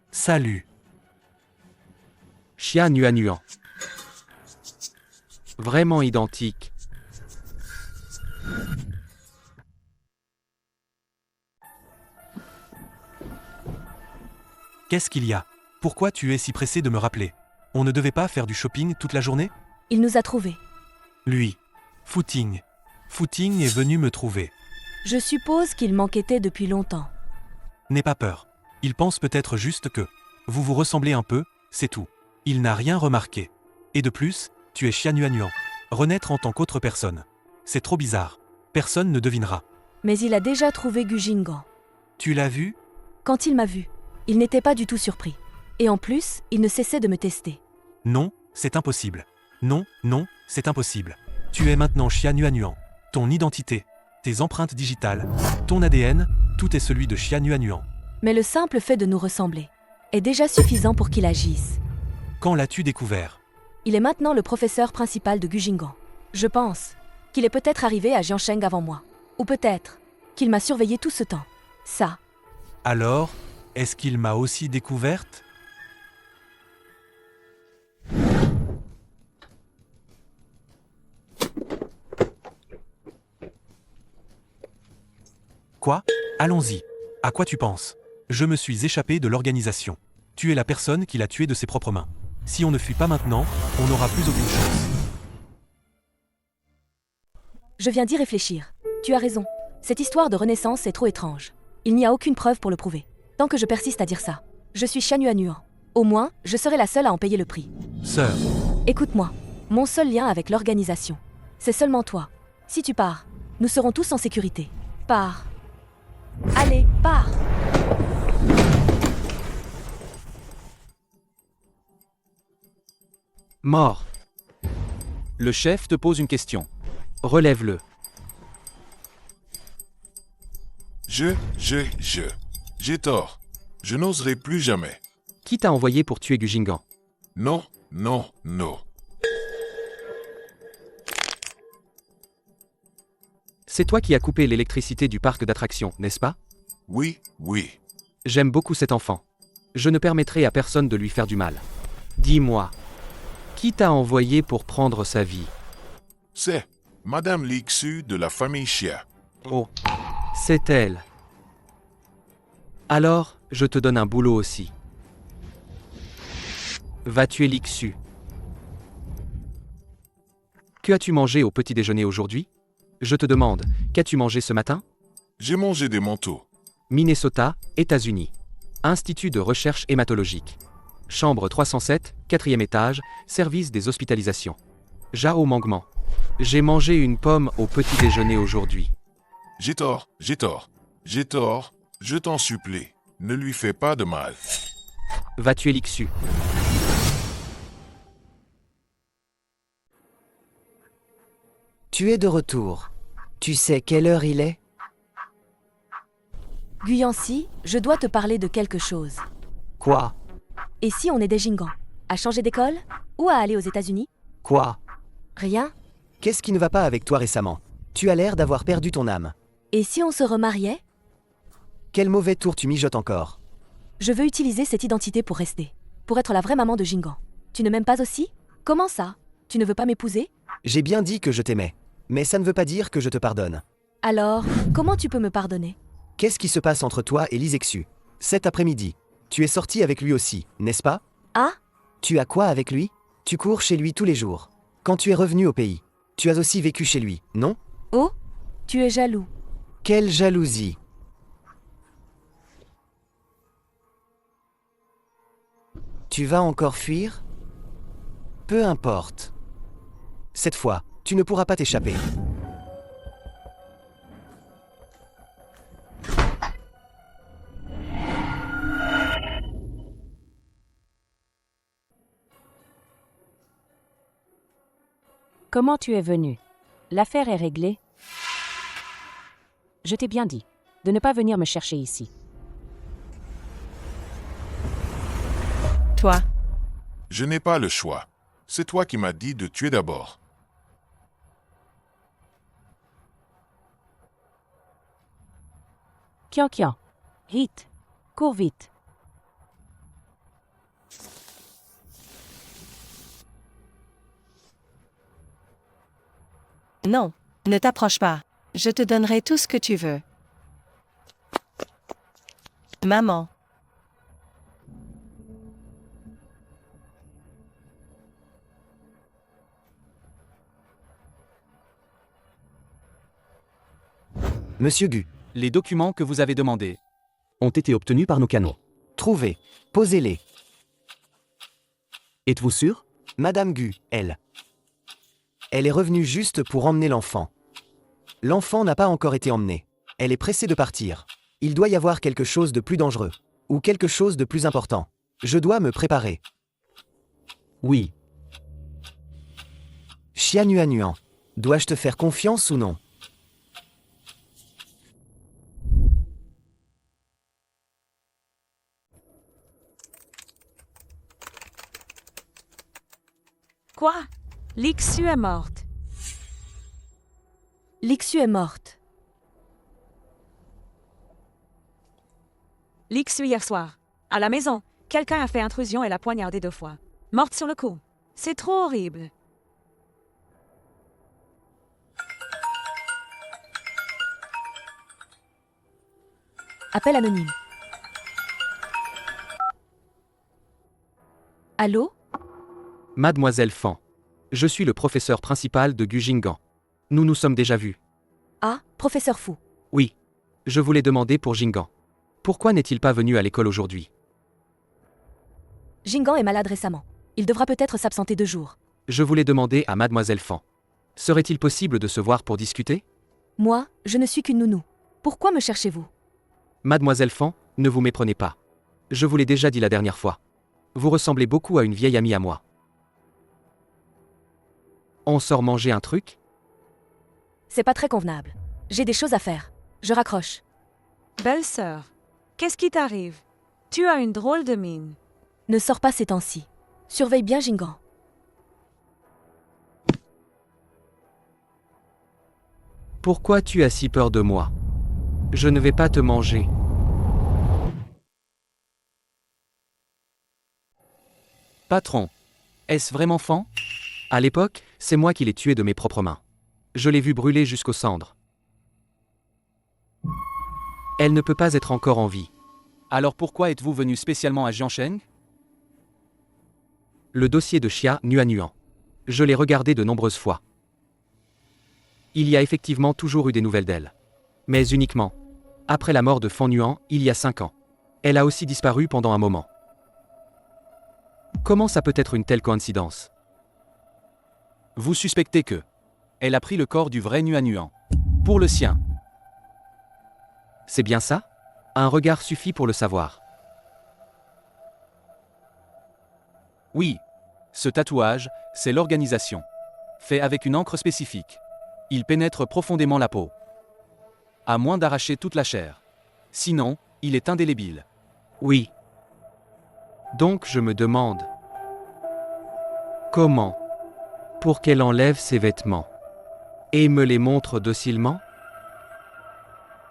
Salut. Xia Nuan. Vraiment identique. Qu'est-ce qu'il y a? Pourquoi tu es si pressé de me rappeler? On ne devait pas faire du shopping toute la journée? Il nous a trouvés. Lui. Fu Ting. Fu Ting est venu me trouver. Je suppose qu'il m'enquêtait depuis longtemps. N'aie pas peur. Il pense peut-être juste que Vous vous ressemblez un peu, c'est tout. Il n'a rien remarqué. Et de plus, tu es Xianyuanyuan. Renaître en tant qu'autre personne. C'est trop bizarre. Personne ne devinera. Mais il a déjà trouvé Gu Jingan. Tu l'as vu? Quand il m'a vu, il n'était pas du tout surpris. Et en plus, il ne cessait de me tester. Non, c'est impossible. Non, non, c'est impossible. Tu es maintenant Xianyuanyuan. Ton identité, tes empreintes digitales, ton ADN, tout est celui de Xianyuanyuan. Mais le simple fait de nous ressembler est déjà suffisant pour qu'il agisse. Quand l'as-tu découvert? Il est maintenant le professeur principal de Gu Jingan. Je pense qu'il est peut-être arrivé à Jiansheng avant moi. Ou peut-être qu'il m'a surveillé tout ce temps. Ça. Alors, est-ce qu'il m'a aussi découverte? Quoi? Allons-y. À quoi tu penses? Je me suis échappé de l'organisation. Tu es la personne qui l'a tué de ses propres mains. Si on ne fuit pas maintenant, on n'aura plus aucune chance. Je viens d'y réfléchir. Tu as raison. Cette histoire de renaissance est trop étrange. Il n'y a aucune preuve pour le prouver. Tant que je persiste à dire ça, je suis Xianyuanyuan. Au moins, je serai la seule à en payer le prix. Sœur, Écoute-moi, mon seul lien avec l'organisation, c'est seulement toi. Si tu pars, nous serons tous en sécurité. Pars. Allez, pars. Mort. Le chef te pose une question. Relève-le. J'ai tort. Je n'oserai plus jamais. Qui t'a envoyé pour tuer Gu Jingan? Non, non, non. C'est toi qui as coupé l'électricité du parc d'attractions, n'est-ce pas? Oui, oui. J'aime beaucoup cet enfant. Je ne permettrai à personne de lui faire du mal. Dis-moi, qui t'a envoyé pour prendre sa vie? C'est Madame Lixu de la famille Xia. Oh, c'est elle. Alors, je te donne un boulot aussi. Va tuer Lixu. Que as-tu mangé au petit déjeuner aujourd'hui? Je te demande, qu'as-tu mangé ce matin? J'ai mangé des manteaux. Minnesota, États-Unis. Institut de recherche hématologique. Chambre 307, 4e étage, service des hospitalisations. Jao Mangman. J'ai mangé une pomme au petit déjeuner aujourd'hui. J'ai tort. Je t'en supplie. Ne lui fais pas de mal. Va tuer Lixu. Tu es de retour. Tu sais quelle heure il est? Guyancy, je dois te parler de quelque chose. Quoi? Et si on est des Jingans? À changer d'école? Ou à aller aux États-Unis? Quoi? Rien? Qu'est-ce qui ne va pas avec toi récemment? Tu as l'air d'avoir perdu ton âme. Et si on se remariait? Quel mauvais tour tu mijotes encore? Je veux utiliser cette identité pour rester. Pour être la vraie maman de Jingan. Tu ne m'aimes pas aussi? Comment ça? Tu ne veux pas m'épouser? J'ai bien dit que je t'aimais. Mais ça ne veut pas dire que je te pardonne. Alors, comment tu peux me pardonner? Qu'est-ce qui se passe entre toi et Lisexu? Cet après-midi. Tu es sorti avec lui aussi, n'est-ce pas? Ah? Tu as quoi avec lui? Tu cours chez lui tous les jours. Quand tu es revenu au pays, tu as aussi vécu chez lui, non? Oh? Tu es jaloux. Quelle jalousie! Tu vas encore fuir? Peu importe. Cette fois, tu ne pourras pas t'échapper. Comment tu es venu? L'affaire est réglée. Je t'ai bien dit de ne pas venir me chercher ici. Toi, Je n'ai pas le choix. C'est toi qui m'as dit de tuer d'abord. Kian, vite, cours vite. non, ne t'approche pas. Je te donnerai tout ce que tu veux. Maman. Monsieur Gu, Les documents que vous avez demandés. Ont été obtenus par nos canaux. trouvez, posez-les. Êtes-vous sûr? Madame Gu, elle. Elle est revenue juste pour emmener l'enfant. L'enfant n'a pas encore été emmené. Elle est pressée de partir. Il doit y avoir quelque chose de plus dangereux. Ou quelque chose de plus important. Je dois me préparer. Oui. Xia Nuan. Dois-je te faire confiance ou non? Quoi? Lixu est morte. Lixu est morte. Lixu hier soir. À la maison, quelqu'un a fait intrusion et l'a poignardée 2 fois. Morte sur le coup. C'est trop horrible. Appel anonyme. Allô? Mademoiselle Fan. Je suis le professeur principal de Gujingan. Nous nous sommes déjà vus. Ah, professeur Fu. Oui. Je voulais demander pour Jingan. Pourquoi n'est-il pas venu à l'école aujourd'hui? Jingan est malade récemment. Il devra peut-être s'absenter 2 jours. Je voulais demander à Mademoiselle Fan. Serait-il possible de se voir pour discuter? Moi, je ne suis qu'une nounou. Pourquoi me cherchez-vous? Mademoiselle Fan, ne vous méprenez pas. Je vous l'ai déjà dit la dernière fois. Vous ressemblez beaucoup à une vieille amie à moi. On sort manger un truc? C'est pas très convenable. J'ai des choses à faire. Je raccroche. Belle-sœur, qu'est-ce qui t'arrive? Tu as une drôle de mine. Ne sors pas ces temps-ci. Surveille bien Jingan. Pourquoi tu as si peur de moi? Je ne vais pas te manger. Patron, est-ce vraiment Fan? À l'époque, c'est moi qui l'ai tué de mes propres mains. Je l'ai vu brûler jusqu'aux cendres. Elle ne peut pas être encore en vie. Alors pourquoi êtes-vous venu spécialement à Jiangsheng? Le dossier de Xia Nuan. Je l'ai regardé de nombreuses fois. Il y a effectivement toujours eu des nouvelles d'elle. Mais uniquement. Après la mort de Fan Yuan, il y a 5 ans. Elle a aussi disparu pendant un moment. Comment ça peut être une telle coïncidence? Vous suspectez que elle a pris le corps du vrai Nuan pour le sien. C'est bien ça? Un regard suffit pour le savoir. Oui, ce tatouage, c'est l'organisation. Fait avec une encre spécifique. Il pénètre profondément la peau. À moins d'arracher toute la chair. Sinon, il est indélébile. Oui. Donc je me demande... Comment? Pour qu'elle enlève ses vêtements. Et me les montre docilement?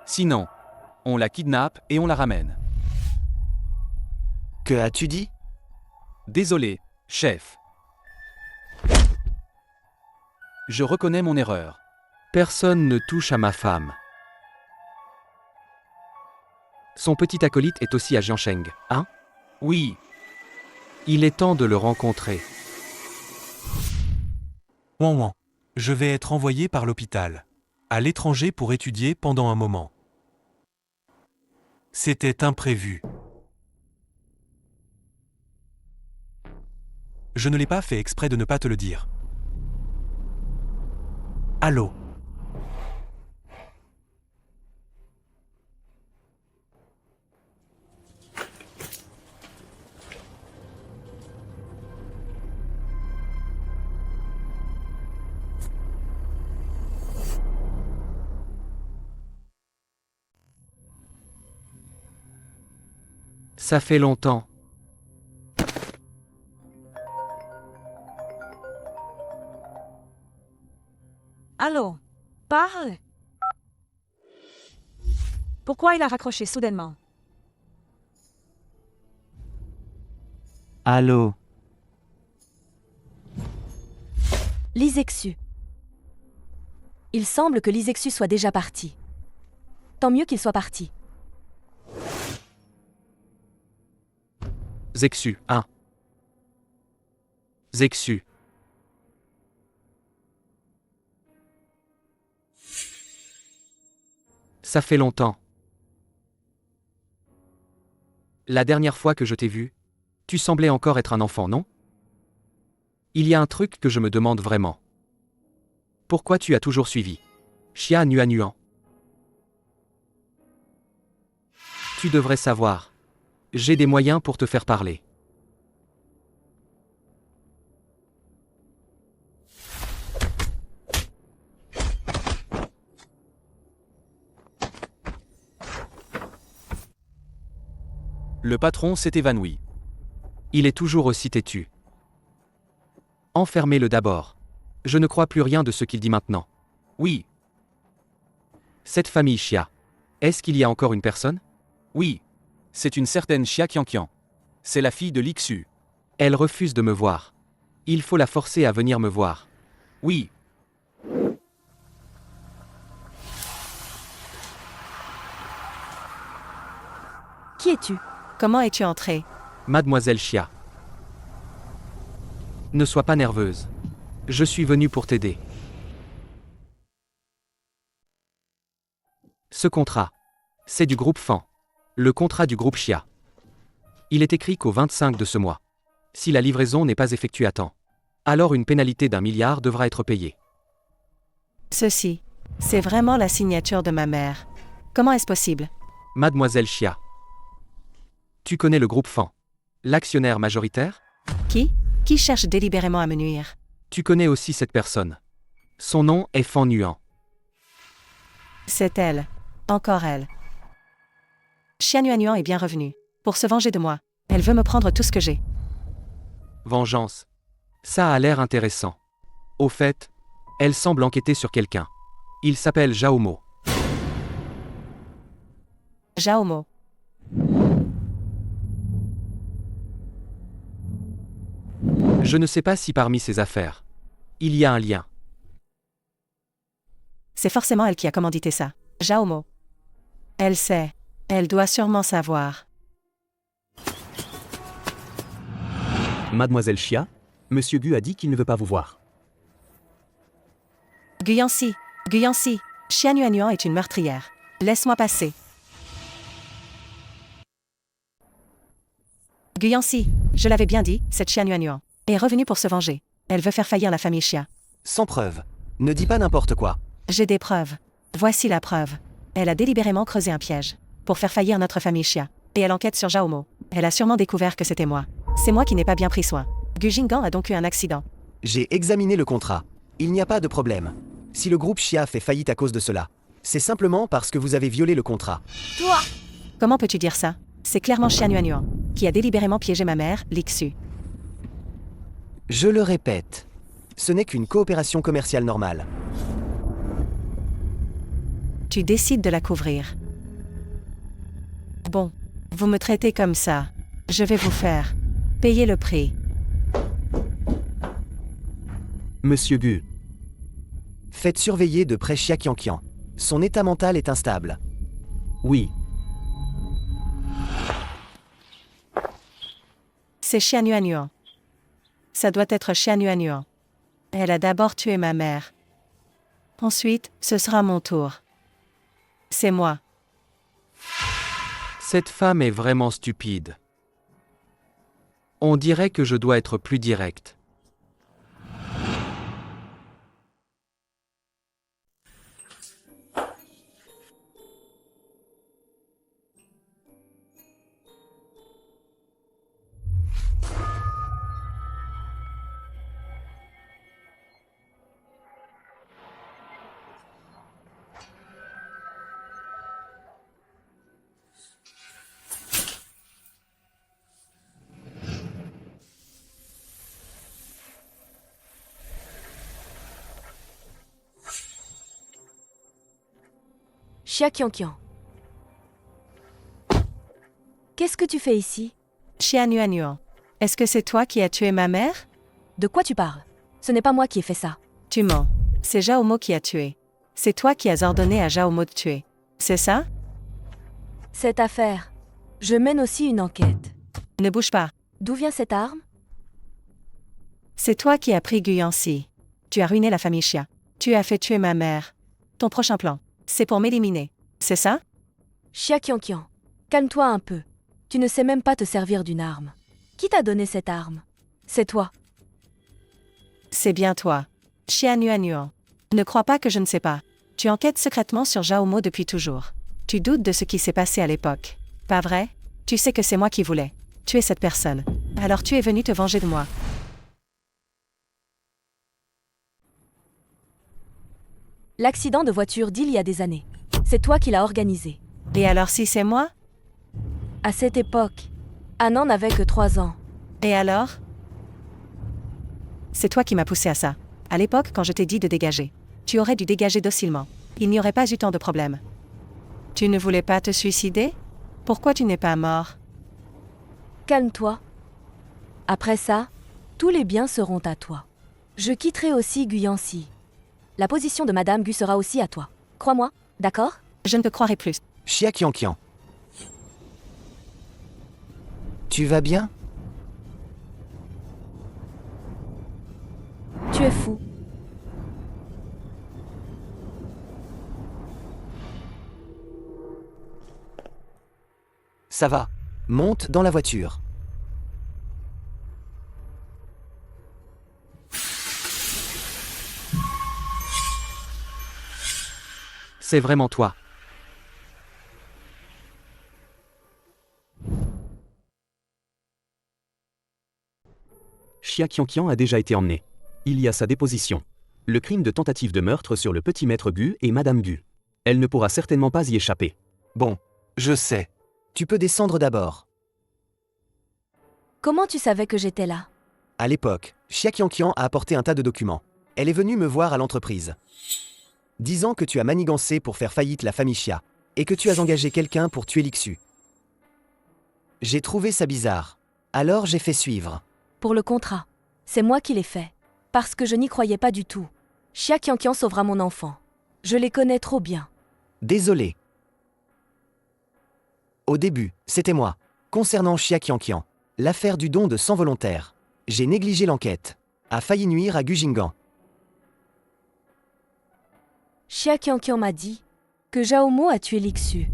Sinon, on la kidnappe et on la ramène. Que as-tu dit? Désolé, chef. Je reconnais mon erreur. Personne ne touche à ma femme. Son petit acolyte est aussi à Jiangsheng, hein? Oui. Il est temps de le rencontrer. Ouan ouan. Je vais être envoyé par l'hôpital. À l'étranger pour étudier pendant un moment. C'était imprévu. Je ne l'ai pas fait exprès de ne pas te le dire. Allô? Ça fait longtemps. Allô? Parle! Pourquoi il a raccroché soudainement? Allô? Lisexu. Il semble que Lisexu soit déjà parti. Tant mieux qu'il soit parti. Zexu, 1. Zexu. Ça fait longtemps. La dernière fois que je t'ai vu, tu semblais encore être un enfant, non? Il y a un truc que je me demande vraiment. Pourquoi tu as toujours suivi Xia Nuanuan. Tu devrais savoir. J'ai des moyens pour te faire parler. Le patron s'est évanoui. Il est toujours aussi têtu. Enfermez-le d'abord. Je ne crois plus rien de ce qu'il dit maintenant. Oui, Cette famille Xia. Est-ce qu'il y a encore une personne? oui. C'est une certaine Xia Qianqian. C'est la fille de Lixu. Elle refuse de me voir. Il faut la forcer à venir me voir. Oui, Qui es-tu? Comment es-tu entré? Mademoiselle Xia. Ne sois pas nerveuse. Je suis venu pour t'aider. Ce contrat. C'est du groupe Fan. Le contrat du groupe Xia. Il est écrit qu'au 25 de ce mois. Si la livraison n'est pas effectuée à temps, alors une pénalité d'1 milliard devra être payée. Ceci. C'est vraiment la signature de ma mère. Comment est-ce possible? Mademoiselle Xia. Tu connais le groupe Fan. L'actionnaire majoritaire? Qui cherche délibérément à me nuire? Tu connais aussi cette personne. Son nom est Fan Nuan. C'est elle. Encore elle. Xia Nuanuan est bien revenue. Pour se venger de moi. Elle veut me prendre tout ce que j'ai. Vengeance. Ça a l'air intéressant. Au fait, elle semble enquêter sur quelqu'un. Il s'appelle Zhao Mo. Zhao Mo. Je ne sais pas si parmi ses affaires, il y a un lien. C'est forcément elle qui a commandité ça. Zhao Mo. Elle sait. Elle doit sûrement savoir. Mademoiselle Xia, Monsieur Gu a dit qu'il ne veut pas vous voir. Guyanxi. Xia Nuanuan est une meurtrière. Laisse-moi passer. Guyanxi, je l'avais bien dit, cette Xia Nuanuan est revenue pour se venger. Elle veut faire faillir la famille Xia. Sans preuve. Ne dis pas n'importe quoi. J'ai des preuves. Voici la preuve. Elle a délibérément creusé un piège pour faire faillir notre famille Xia. Et elle enquête sur Zhao Mo. Elle a sûrement découvert que c'était moi. C'est moi qui n'ai pas bien pris soin. Gu Jinggan a donc eu un accident. J'ai examiné le contrat. Il n'y a pas de problème. Si le groupe Xia fait faillite à cause de cela, c'est simplement parce que vous avez violé le contrat. Toi! Comment peux-tu dire ça? C'est clairement Xia Nuanuan qui a délibérément piégé ma mère, Lixu. Je le répète. Ce n'est qu'une coopération commerciale normale. Tu décides de la couvrir. Bon, vous me traitez comme ça. Je vais vous faire payer le prix. Monsieur Gu, Faites surveiller de près Xia Qianqian. Son état mental est instable. oui, C'est Xia Nuanuan. Ça doit être Xia Nuanuan. Elle a d'abord tué ma mère. Ensuite, ce sera mon tour. C'est moi. Cette femme est vraiment stupide. On dirait que je dois être plus direct. Xia Qianqian. Qu'est-ce que tu fais ici? Xia Nuanuan. Est-ce que c'est toi qui as tué ma mère? De quoi tu parles? Ce n'est pas moi qui ai fait ça. Tu mens. C'est Zhao Mo qui a tué. C'est toi qui as ordonné à Zhao Mo de tuer. C'est ça? Cette affaire. Je mène aussi une enquête. Ne bouge pas. D'où vient cette arme? C'est toi qui as pris Guyanxi. Tu as ruiné la famille Xia. Tu as fait tuer ma mère. Ton prochain plan, c'est pour m'éliminer. C'est ça? Xia Qianqian, calme-toi un peu. Tu ne sais même pas te servir d'une arme. Qui t'a donné cette arme? C'est toi. C'est bien toi. Xia Nuanyuan. Ne crois pas que je ne sais pas. Tu enquêtes secrètement sur Zhao Mo depuis toujours. Tu doutes de ce qui s'est passé à l'époque. Pas vrai? Tu sais que c'est moi qui voulais tuer cette personne. Alors tu es venu te venger de moi. L'accident de voiture d'il y a des années. C'est toi qui l'as organisé. Et alors si c'est moi? À cette époque, Annan n'avait que 3 ans. Et alors? C'est toi qui m'as poussé à ça. À l'époque, quand je t'ai dit de dégager. Tu aurais dû dégager docilement. Il n'y aurait pas eu tant de problèmes. Tu ne voulais pas te suicider? Pourquoi tu n'es pas mort? Calme-toi. Après ça, tous les biens seront à toi. Je quitterai aussi Guyancy. La position de Madame Gu sera aussi à toi. Crois-moi, d'accord? Je ne te croirai plus. Xia Qianqian. Tu vas bien? Tu es fou. Ça va. Monte dans la voiture. C'est vraiment toi. Xia Qianqian a déjà été emmené. Il y a sa déposition. Le crime de tentative de meurtre sur le petit maître Gu et Madame Gu. Elle ne pourra certainement pas y échapper. Bon, je sais. Tu peux descendre d'abord. Comment tu savais que j'étais là? À l'époque, Xia Qianqian a apporté un tas de documents. Elle est venue me voir à l'entreprise, disant que tu as manigancé pour faire faillite la famille Xia, et que tu as engagé quelqu'un pour tuer Lixu. J'ai trouvé ça bizarre. Alors j'ai fait suivre. Pour le contrat. C'est moi qui l'ai fait. Parce que je n'y croyais pas du tout. Xia Qianqian sauvera mon enfant. Je les connais trop bien. Désolé. Au début, c'était moi. Concernant Xia Qianqian, l'affaire du don de sang volontaire. J'ai négligé l'enquête. A failli nuire à Gu Jinggan. Xia Qianqian m'a dit que Zhao Mo a tué Lixu.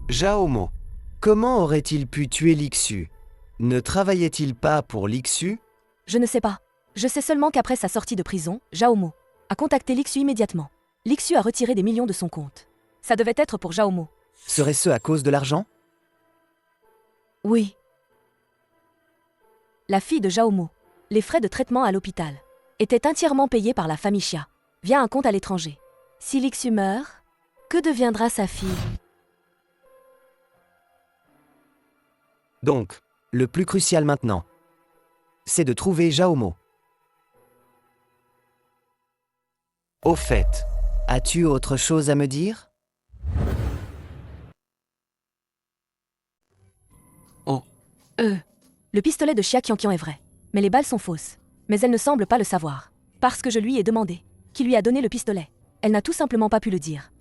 Zhao Mo. Comment aurait-il pu tuer Lixu? Ne travaillait-il pas pour Lixu? Je ne sais pas. Je sais seulement qu'après sa sortie de prison, Zhao Mo a contacté Lixu immédiatement. Lixu a retiré des millions de son compte. Ça devait être pour Zhao Mo. Serait-ce à cause de l'argent? Oui. La fille de Zhao Mo, les frais de traitement à l'hôpital, étaient entièrement payés par la famille Xia, via un compte à l'étranger. Si Lixu meurt, que deviendra sa fille? Donc, le plus crucial maintenant, c'est de trouver Zhao Mo. Au fait, as-tu autre chose à me dire? Oh, Le pistolet de Xia Qianqian est vrai, mais les balles sont fausses. Mais elle ne semble pas le savoir. Parce que je lui ai demandé qui lui a donné le pistolet. Elle n'a tout simplement pas pu le dire.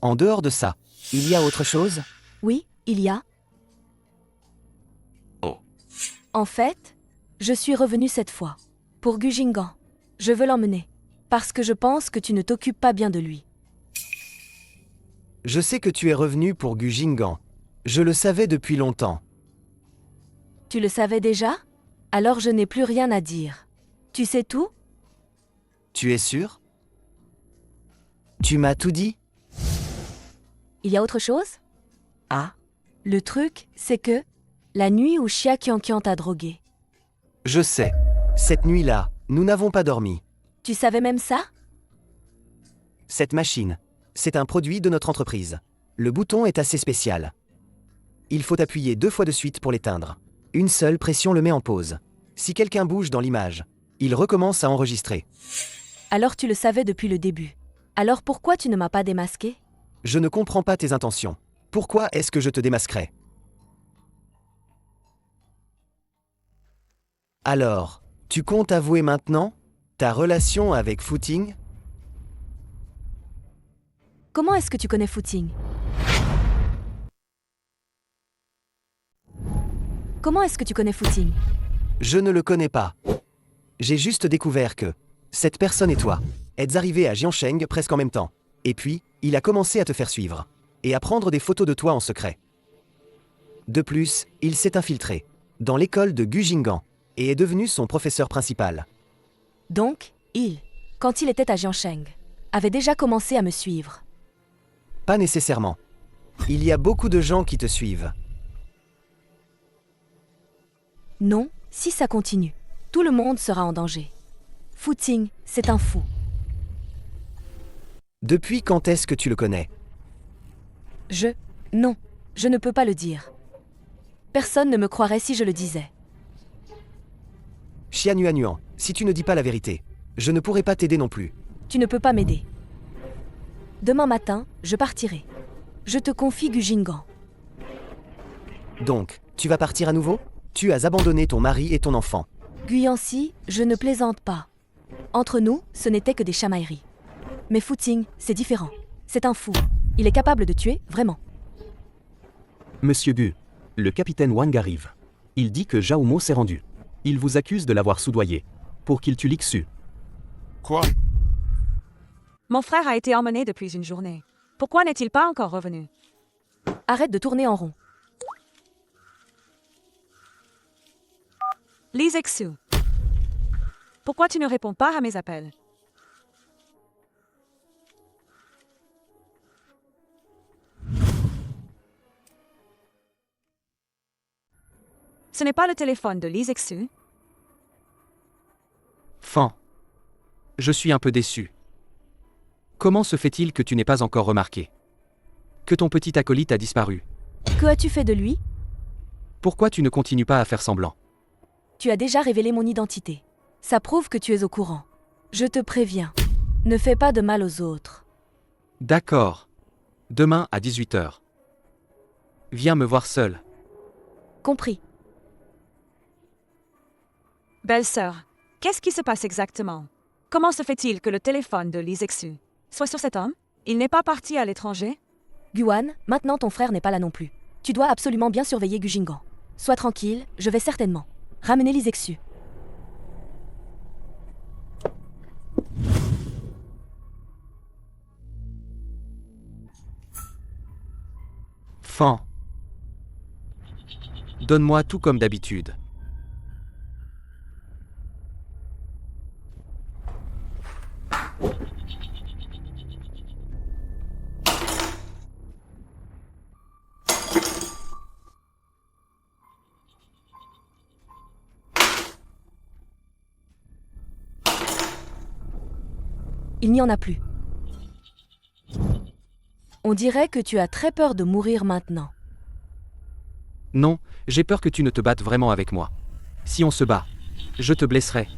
En dehors de ça, il y a autre chose? Oui, il y a. Oh. En fait, je suis revenue cette fois. Pour Gu Jinggan. Je veux l'emmener. Parce que je pense que tu ne t'occupes pas bien de lui. Je sais que tu es revenu pour Gu Jinggan. Je le savais depuis longtemps. Tu le savais déjà? Alors je n'ai plus rien à dire. Tu sais tout? Tu es sûr? Tu m'as tout dit? Il y a autre chose? Ah. Le truc, c'est que la nuit où Xia Qianqian t'a drogué. Je sais. Cette nuit-là, nous n'avons pas dormi. Tu savais même ça? Cette machine, c'est un produit de notre entreprise. Le bouton est assez spécial. Il faut appuyer 2 fois de suite pour l'éteindre. Une seule pression le met en pause. Si quelqu'un bouge dans l'image, il recommence à enregistrer. Alors tu le savais depuis le début. Alors pourquoi tu ne m'as pas démasqué? Je ne comprends pas tes intentions. Pourquoi est-ce que je te démasquerais? Alors, tu comptes avouer maintenant ta relation avec Footing? Comment est-ce que tu connais Footing? Comment est-ce que tu connais Footing? Je ne le connais pas. J'ai juste découvert que cette personne et toi êtes arrivés à Jiansheng presque en même temps. Et puis, il a commencé à te faire suivre et à prendre des photos de toi en secret. De plus, il s'est infiltré dans l'école de Gu Jinggan et est devenu son professeur principal. Donc, quand il était à Jiansheng, avait déjà commencé à me suivre. Pas nécessairement. Il y a beaucoup de gens qui te suivent. Non, si ça continue, tout le monde sera en danger. Fu Ting, c'est un fou. Depuis quand est-ce que tu le connais? Non, je ne peux pas le dire. Personne ne me croirait si je le disais. Xianyuanyuan, si tu ne dis pas la vérité, je ne pourrai pas t'aider non plus. Tu ne peux pas m'aider. Demain matin, je partirai. Je te confie Gu Jinggan. Donc, tu vas partir à nouveau? Tu as abandonné ton mari et ton enfant. Guyancy, je ne plaisante pas. Entre nous, ce n'était que des chamailleries. Mais Fu Ting, c'est différent. C'est un fou. Il est capable de tuer, vraiment. Monsieur Gu, le capitaine Wang arrive. Il dit que Zhao Mo s'est rendu. Il vous accuse de l'avoir soudoyé. Pour qu'il tue Lixu. Quoi? Mon frère a été emmené depuis une journée. Pourquoi n'est-il pas encore revenu? Arrête de tourner en rond. Li Zexu. Pourquoi tu ne réponds pas à mes appels? Ce n'est pas le téléphone de Li Zexu. Fan. Je suis un peu déçu. Comment se fait-il que tu n'aies pas encore remarqué que ton petit acolyte a disparu? Que as-tu fait de lui? Pourquoi tu ne continues pas à faire semblant? Tu as déjà révélé mon identité. Ça prouve que tu es au courant. Je te préviens. Ne fais pas de mal aux autres. D'accord. Demain à 18h. Viens me voir seul. Compris. Belle-sœur, qu'est-ce qui se passe exactement? Comment se fait-il que le téléphone de Li Zexu soit sur cet homme? Il n'est pas parti à l'étranger? Guan, maintenant ton frère n'est pas là non plus. Tu dois absolument bien surveiller Gu Jinggan. Sois tranquille, je vais certainement ramener Li Zexu. Fan. Donne-moi tout comme d'habitude. Il n'y en a plus. On dirait que tu as très peur de mourir maintenant. Non, j'ai peur que tu ne te battes vraiment avec moi. Si on se bat, je te blesserai.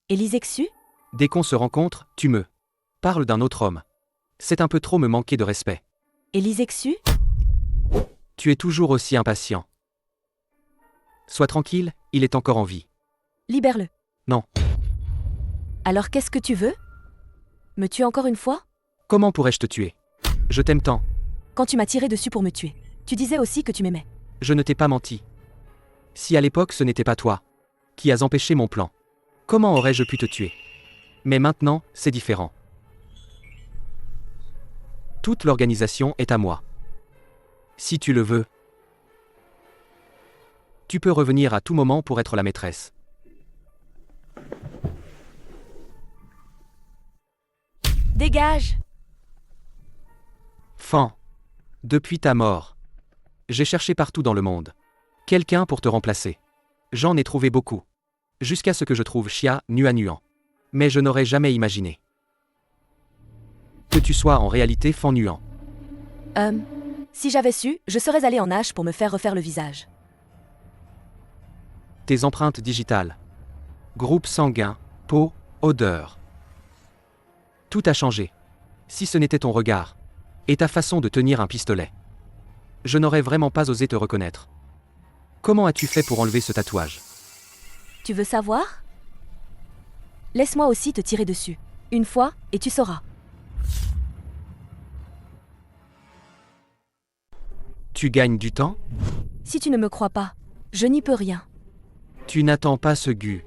Et Li Zexu? Dès qu'on se rencontre, tu me parles d'un autre homme. C'est un peu trop me manquer de respect. Et Li Zexu? Tu es toujours aussi impatient. Sois tranquille, il est encore en vie. Libère-le. Non. Alors qu'est-ce que tu veux? Me tuer encore une fois? Comment pourrais-je te tuer? Je t'aime tant. Quand tu m'as tiré dessus pour me tuer, tu disais aussi que tu m'aimais. Je ne t'ai pas menti. Si à l'époque ce n'était pas toi qui as empêché mon plan, comment aurais-je pu te tuer? Mais maintenant, c'est différent. Toute l'organisation est à moi. Si tu le veux, tu peux revenir à tout moment pour être la maîtresse. Dégage! Fan. Depuis ta mort, j'ai cherché partout dans le monde quelqu'un pour te remplacer. J'en ai trouvé beaucoup. Jusqu'à ce que je trouve Xianyuanyuan. Mais je n'aurais jamais imaginé que tu sois en réalité Fan Nuan. Si j'avais su, je serais allé en nage pour me faire refaire le visage. Tes empreintes digitales, groupe sanguin, peau, odeur. Tout a changé. Si ce n'était ton regard et ta façon de tenir un pistolet, je n'aurais vraiment pas osé te reconnaître. Comment as-tu fait pour enlever ce tatouage? Tu veux savoir? Laisse-moi aussi te tirer dessus. Une fois, et tu sauras. Tu gagnes du temps? Si tu ne me crois pas, je n'y peux rien. Tu n'attends pas ce Gu.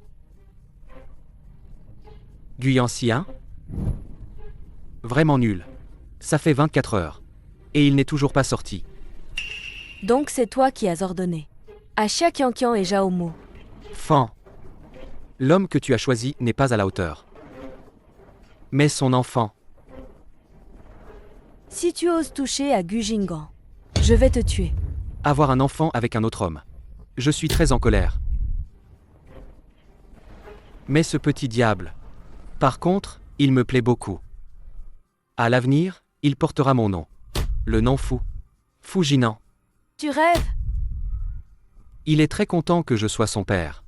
Guyancy 1? Vraiment nul. Ça fait 24 heures. Et il n'est toujours pas sorti. Donc c'est toi qui as ordonné. À Xia Qianqian et Zhao Mo. Fan. L'homme que tu as choisi n'est pas à la hauteur. Mais son enfant. Si tu oses toucher à Gu Jinggan, je vais te tuer. Avoir un enfant avec un autre homme. Je suis très en colère. Mais ce petit diable. Par contre, il me plaît beaucoup. À l'avenir, il portera mon nom. Le nom fou. Fu Jinan. Tu rêves? Il est très content que je sois son père.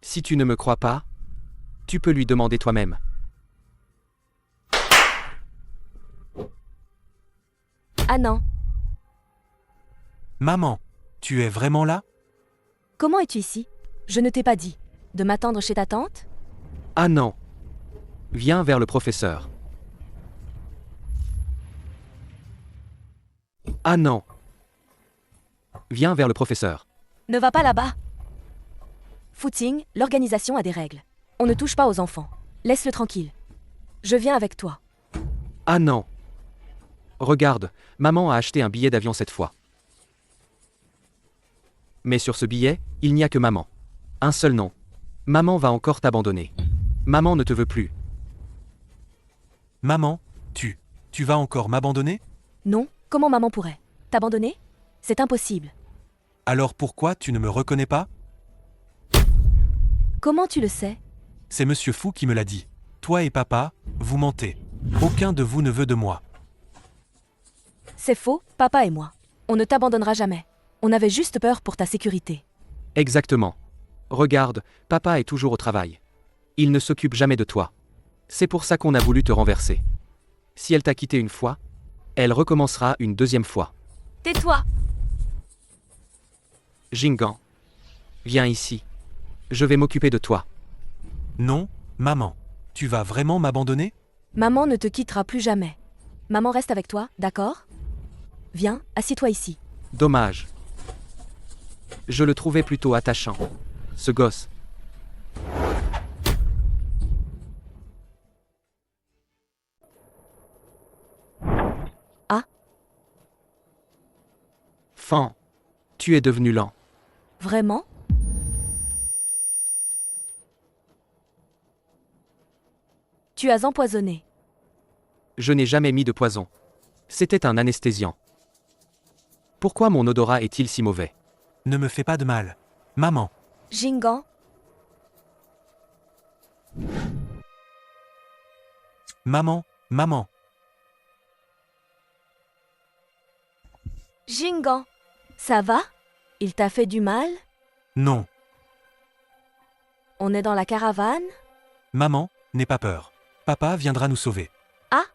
Si tu ne me crois pas, tu peux lui demander toi-même. Ah non. Maman, tu es vraiment là? Comment es-tu ici? Je ne t'ai pas dit. De m'attendre chez ta tante? Ah non. Viens vers le professeur. Ah non. Viens vers le professeur. Ne va pas là-bas. Footing, l'organisation a des règles. On ne touche pas aux enfants. Laisse-le tranquille. Je viens avec toi. Ah non. Regarde, maman a acheté un billet d'avion cette fois. Mais sur ce billet, il n'y a que maman. Un seul nom. Maman va encore t'abandonner. Maman ne te veut plus. Maman, tu vas encore m'abandonner? Non, comment maman pourrait? T'abandonner? C'est impossible. Alors pourquoi tu ne me reconnais pas? Comment tu le sais? C'est Monsieur Fu qui me l'a dit. Toi et papa, vous mentez. Aucun de vous ne veut de moi. C'est faux, papa et moi. On ne t'abandonnera jamais. On avait juste peur pour ta sécurité. Exactement. Regarde, papa est toujours au travail. Il ne s'occupe jamais de toi. C'est pour ça qu'on a voulu te renverser. Si elle t'a quitté une fois, elle recommencera une deuxième fois. Tais-toi! Jinggan. Viens ici. Je vais m'occuper de toi. Non, maman. Tu vas vraiment m'abandonner? Maman ne te quittera plus jamais. Maman reste avec toi, d'accord? Viens, assieds-toi ici. Dommage. Je le trouvais plutôt attachant. Ce gosse. Ah. Fan. Tu es devenu lent. Vraiment? Tu as empoisonné. Je n'ai jamais mis de poison. C'était un anesthésiant. Pourquoi mon odorat est-il si mauvais? Ne me fais pas de mal. Maman. Jinggan, Maman. Jinggan, ça va? Il t'a fait du mal? Non. On est dans la caravane? Maman, n'aie pas peur. Papa viendra nous sauver. Ah?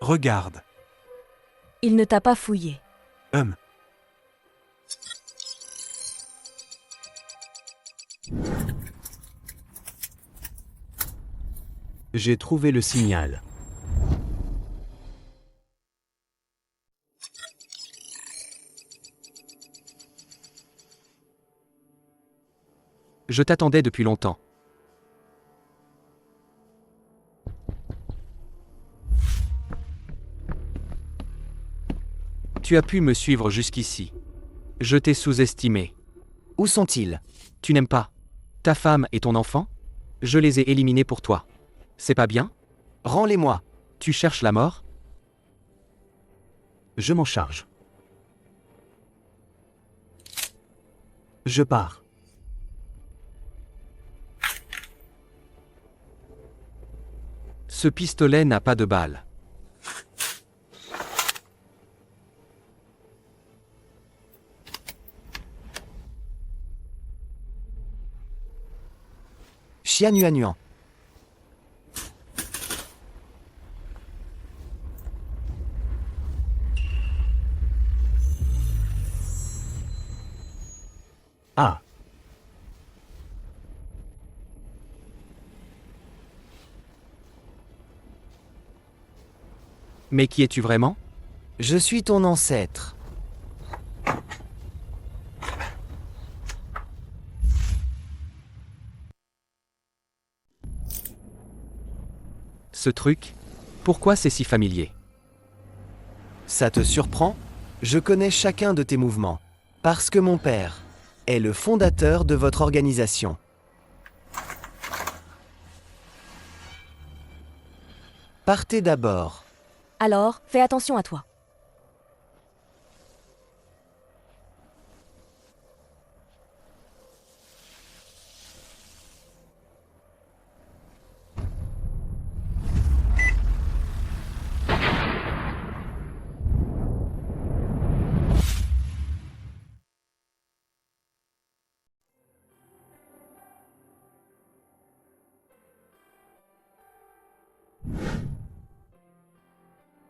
Regarde. Il ne t'a pas fouillé. J'ai trouvé le signal. Je t'attendais depuis longtemps. Tu as pu me suivre jusqu'ici. Je t'ai sous-estimé. Où sont-ils? Tu n'aimes pas ta femme et ton enfant? Je les ai éliminés pour toi. C'est pas bien? Rends-les-moi. Tu cherches la mort? Je m'en charge. Je pars. Ce pistolet n'a pas de balles. Xianyuanyuan. Ah. Mais qui es-tu vraiment? Je suis ton ancêtre. Ce truc? Pourquoi c'est si familier? Ça te surprend? Je connais chacun de tes mouvements. Parce que mon père. est le fondateur de votre organisation. Partez d'abord. Alors, fais attention à toi.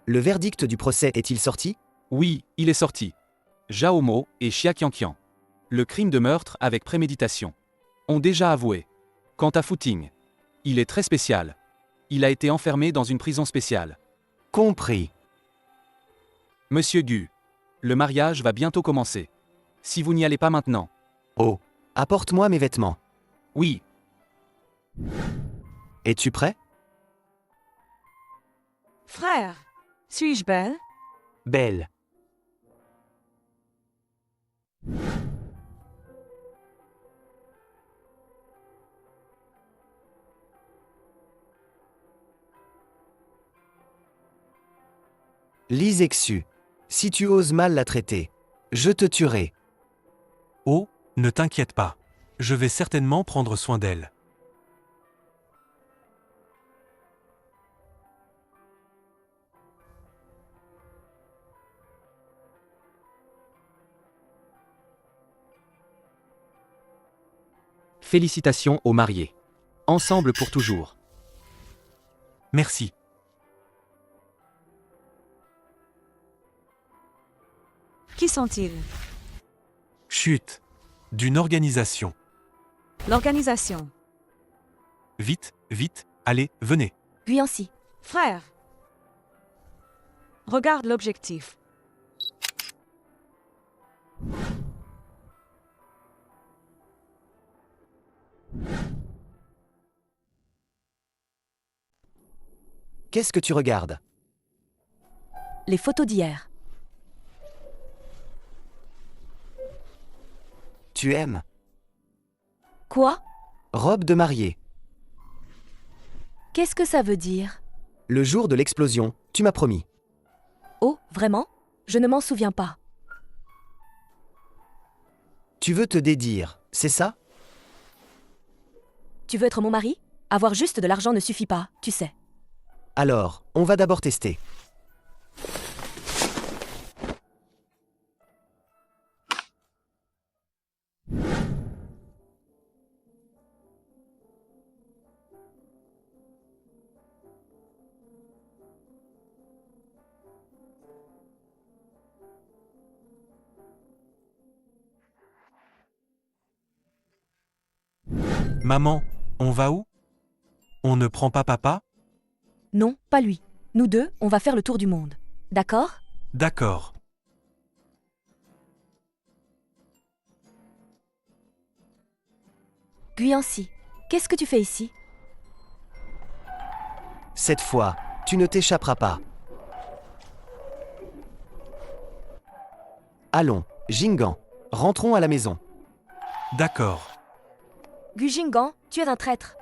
Le verdict du procès est-il sorti? Oui, il est sorti. Zhao Mo et Xia Qianqian. Le crime de meurtre avec préméditation. Ont déjà avoué. Quant à Fu Ting, il est très spécial. Il a été enfermé dans une prison spéciale. Compris. Monsieur Gu, le mariage va bientôt commencer. Si vous n'y allez pas maintenant. Oh. Apporte-moi mes vêtements. Oui, Es-tu prêt? Frère, suis-je belle? Belle. Lis Exu. Si tu oses mal la traiter, je te tuerai. Oh, ne t'inquiète pas. Je vais certainement prendre soin d'elle. félicitations aux mariés. Ensemble pour toujours. Merci. Qui sont-ils? Chut. D'une organisation. L'organisation. Vite, vite, allez, venez. Guyancy. Frère. Regarde l'objectif. Qu'est-ce que tu regardes? Les photos d'hier. Tu aimes? Quoi? Robe de mariée. Qu'est-ce que ça veut dire? Le jour de l'explosion, tu m'as promis. Oh, vraiment? Je ne m'en souviens pas. Tu veux te dédire, c'est ça? Tu veux être mon mari? Avoir juste de l'argent ne suffit pas, tu sais. Alors, on va d'abord tester. Maman, on va où? On ne prend pas papa? Non, pas lui. Nous deux, on va faire le tour du monde. D'accord? D'accord. Guyancy, qu'est-ce que tu fais ici? Cette fois, tu ne t'échapperas pas. Allons, Jingan, rentrons à la maison. D'accord. Gu Jingan, tu es un traître.